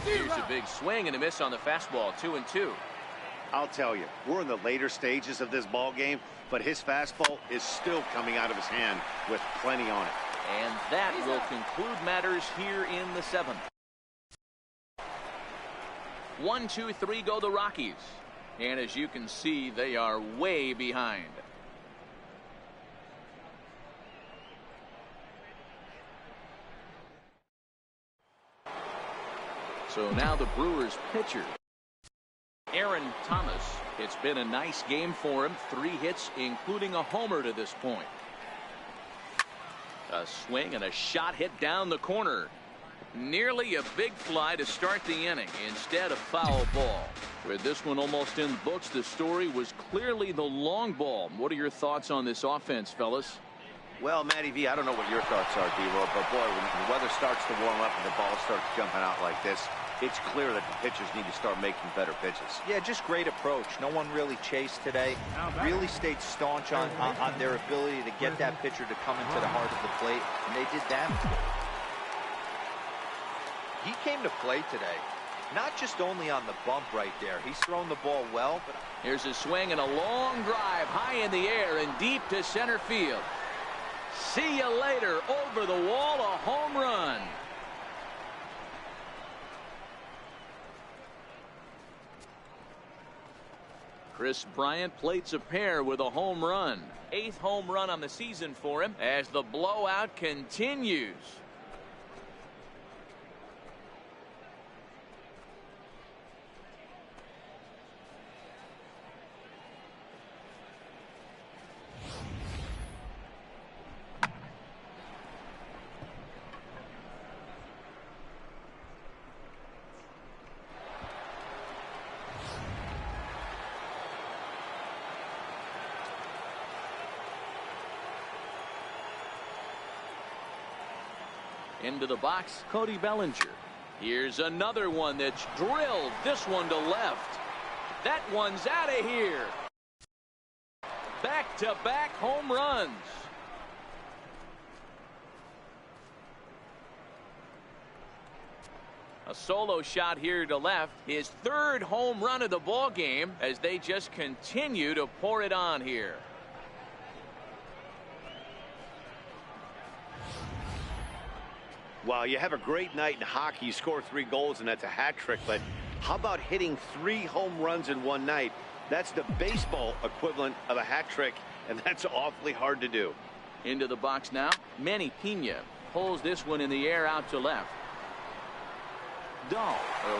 Here's a big swing and a miss on the fastball. 2-2.
I'll tell you, we're in the later stages of this ball game, but his fastball is still coming out of his hand with plenty on it.
And that will conclude matters here in the 7th. 1, 2, 3 go the Rockies. And as you can see, they are way behind. So now the Brewers pitcher, Aaron Thomas. It's been a nice game for him. 3 hits, including a homer to this point. A swing and a shot hit down the corner. Nearly a big fly to start the inning. Instead, a foul ball. With this one almost in the books, the story was clearly the long ball. What are your thoughts on this offense, fellas?
Well, Matty V, I don't know what your thoughts are, D-Lo, but boy, when the weather starts to warm up and the ball starts jumping out like this, it's clear that the pitchers need to start making better pitches.
Yeah, just great approach. No one really chased today. Really stayed staunch on their ability to get that pitcher to come into the heart of the plate, and they did damage. He came to play today, not just only on the bump right there. He's thrown the ball well, but
here's a swing and a long drive high in the air and deep to center field. See you later. Over the wall, a home run. Chris Bryant plates a pair with a home run. 8th home run on the season for him as the blowout continues. Into the box, Cody Bellinger. Here's another one that's drilled. This one to left. That one's out of here. Back-to-back home runs. A solo shot here to left. His 3rd home run of the ball game as they just continue to pour it on here.
Wow, you have a great night in hockey. You score 3 goals, and that's a hat trick. But how about hitting 3 home runs in one night? That's the baseball equivalent of a hat trick, and that's awfully hard to do.
Into the box now. Manny Pena pulls this one in the air out to left. Dahl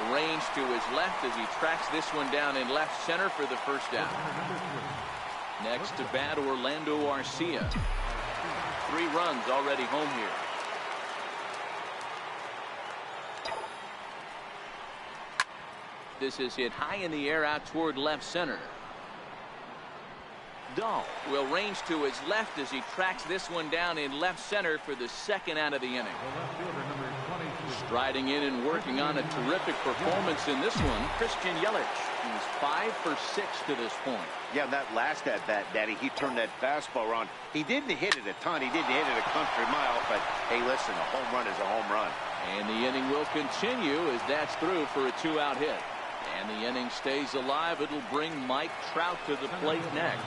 arranged to his left as he tracks this one down in left center for the first out. Next to bat, Orlando Arcia. 3 runs already home here. This is hit high in the air out toward left center. Dahl will range to his left as he tracks this one down in left center for the 2nd out of the inning. Striding in and working on a terrific performance in this one, Christian Yelich. He's 5 for 6 to this point.
Yeah, that last at bat, Daddy, he turned that fastball around. He didn't hit it a ton. He didn't hit it a country mile, but hey, listen, a home run is a home run.
And the inning will continue as that's through for a 2-out hit. And the inning stays alive. It'll bring Mike Trout to the plate next.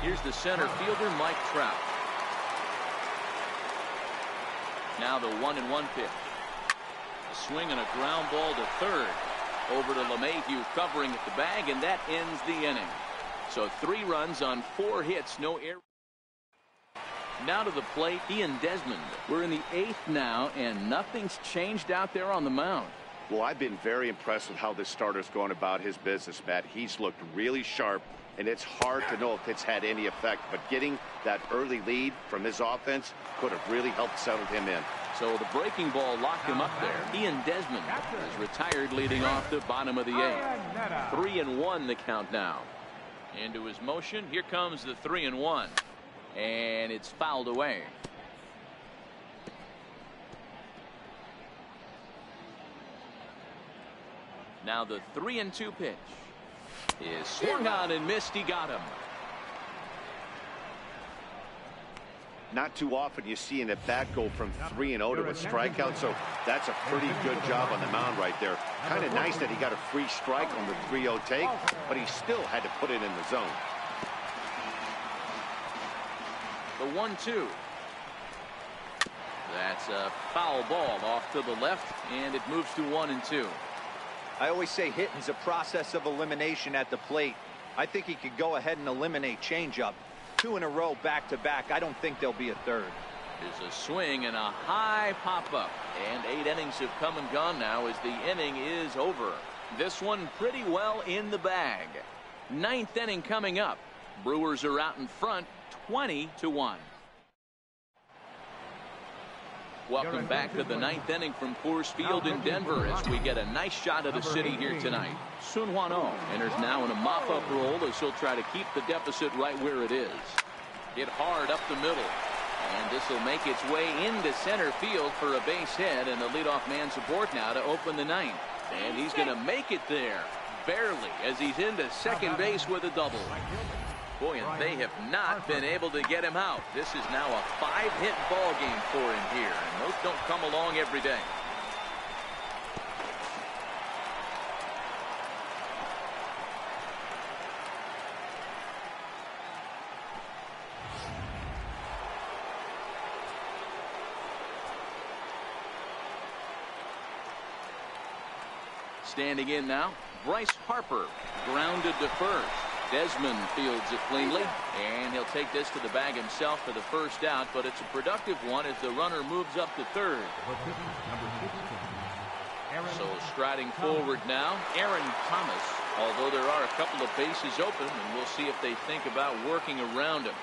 Here's the center fielder, Mike Trout. Now the 1-1 pitch. A swing and a ground ball to third. Over to LeMahieu covering at the bag, and that ends the inning. So 3 runs on 4 hits, no error. Now to the plate, Ian Desmond. We're in the 8th now, and nothing's changed out there on the mound.
Well, I've been very impressed with how this starter's going about his business, Matt. He's looked really sharp, and it's hard to know if it's had any effect. But getting that early lead from his offense could have really helped settle him in.
So the breaking ball locked him up there. Ian Desmond is retired leading off the bottom of the 8th. 3-1 the count now. Into his motion. Here comes the 3-1. And it's fouled away. Now the 3-2 pitch is swung on and missed. He got him.
Not too often you see an at-bat go from 3-0 to a strikeout, so that's a pretty good job on the mound right there. Kind of nice that he got a free strike on the 3-0 take, but he still had to put it in the zone.
The 1-2. That's a foul ball off to the left, and it moves to 1-2.
I always say hitting's a process of elimination at the plate. I think he could go ahead and eliminate changeup. 2 in a row back-to-back. I don't think there'll be a third.
There's a swing and a high pop-up. And 8 innings have come and gone now as the inning is over. This one pretty well in the bag. 9th inning coming up. Brewers are out in front, 20-1. Welcome back to the 9th inning from Coors Field in Denver as we get a nice shot of the city here tonight. Sun Hwan-oh enters now in a mop-up role as he'll try to keep the deficit right where it is. Hit hard up the middle. And this will make its way into center field for a base hit, and the leadoff man support now to open the 9th. And he's going to make it there, barely, as he's into second base with a double. Boy, and they have not been able to get him out. This is now a 5-hit ball game for him here, and those don't come along every day. Standing in now, Bryce Harper, grounded to first. Desmond fields it cleanly, and he'll take this to the bag himself for the first out, but it's a productive one as the runner moves up to third. So striding forward now, Aaron Thomas, although there are a couple of bases open, and we'll see if they think about working around him.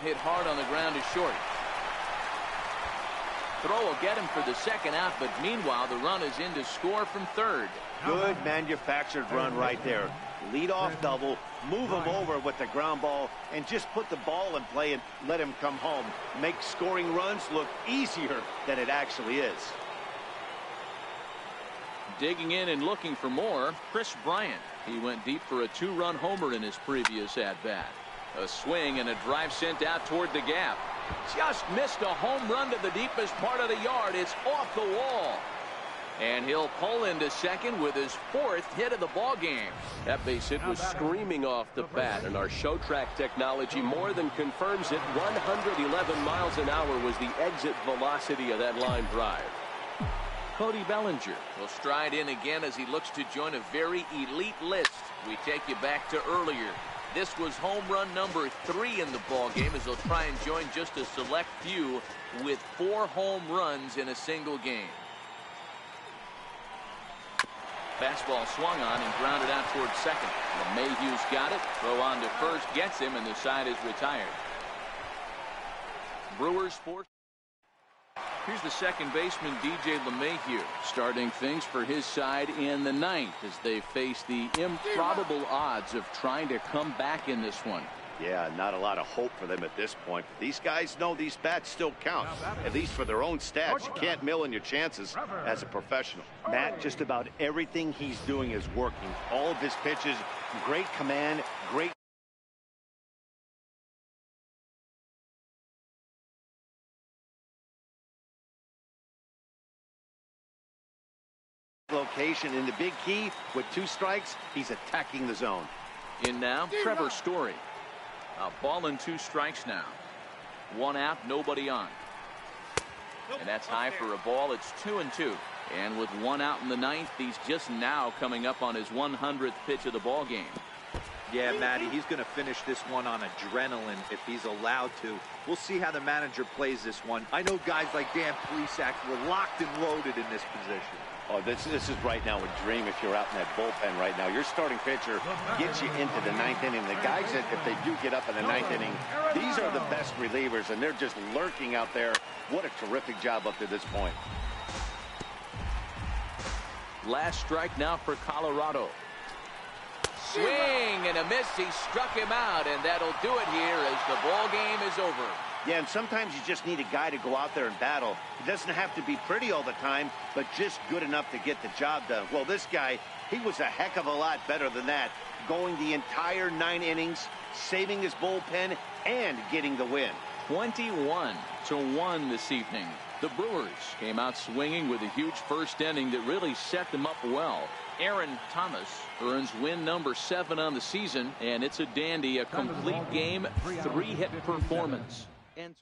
Hit hard on the ground to short. Throw will get him for the second out, but meanwhile the run is in to score from third.
Good manufactured run right there. Lead off double, move him over with the ground ball, and just put the ball in play and let him come home. Make scoring runs look easier than it actually is.
Digging in and looking for more, Chris Bryant. He went deep for a 2-run homer in his previous at-bat. A swing and a drive sent out toward the gap. Just missed a home run to the deepest part of the yard. It's off the wall. And he'll pull into second with his 4th hit of the ball game.
That base hit was screaming off the bat, and our show track technology more than confirms it. 111 miles an hour was the exit velocity of that line drive.
Cody Bellinger will stride in again as he looks to join a very elite list. We take you back to earlier. This was home run number 3 in the ball game as they'll try and join just a select few with 4 home runs in a single game. Fastball swung on and grounded out towards second. LeMahieu's got it. Throw on to first gets him, and the side is retired. Brewers force. Here's the second baseman, DJ LeMahieu, starting things for his side in the 9th as they face the improbable odds of trying to come back in this one.
Yeah, not a lot of hope for them at this point. These guys know these bats still count, at least for their own stats. You can't mill in your chances as a professional. Matt, just about everything he's doing is working. All of his pitches, great command, great location. In the big key, with 2 strikes, he's attacking the zone.
In now, Trevor Story. A ball and 2 strikes now. 1 out, nobody on. And that's high for a ball. It's 2-2. And with one out in the ninth, he's just now coming up on his 100th pitch of the ball game.
Yeah, Matty, he's going to finish this one on adrenaline if he's allowed to. We'll see how the manager plays this one. I know guys like Dan Plesac were locked and loaded in this position.
Oh, this is right now a dream if you're out in that bullpen right now. Your starting pitcher gets you into the ninth inning. The guys that, if they do get up in the ninth inning, these are the best relievers, and they're just lurking out there. What a terrific job up to this point.
Last strike now for Colorado. Swing and a miss. He struck him out, and that'll do it here as the ball game is over.
Yeah, and sometimes you just need a guy to go out there and battle. It doesn't have to be pretty all the time, but just good enough to get the job done. Well, this guy, he was a heck of a lot better than that, going the entire 9 innings, saving his bullpen, and getting the win.
21-1 this evening. The Brewers came out swinging with a huge first inning that really set them up well. Aaron Thomas earns win number 7 on the season, and it's a dandy, a complete game, 3-hit performance. And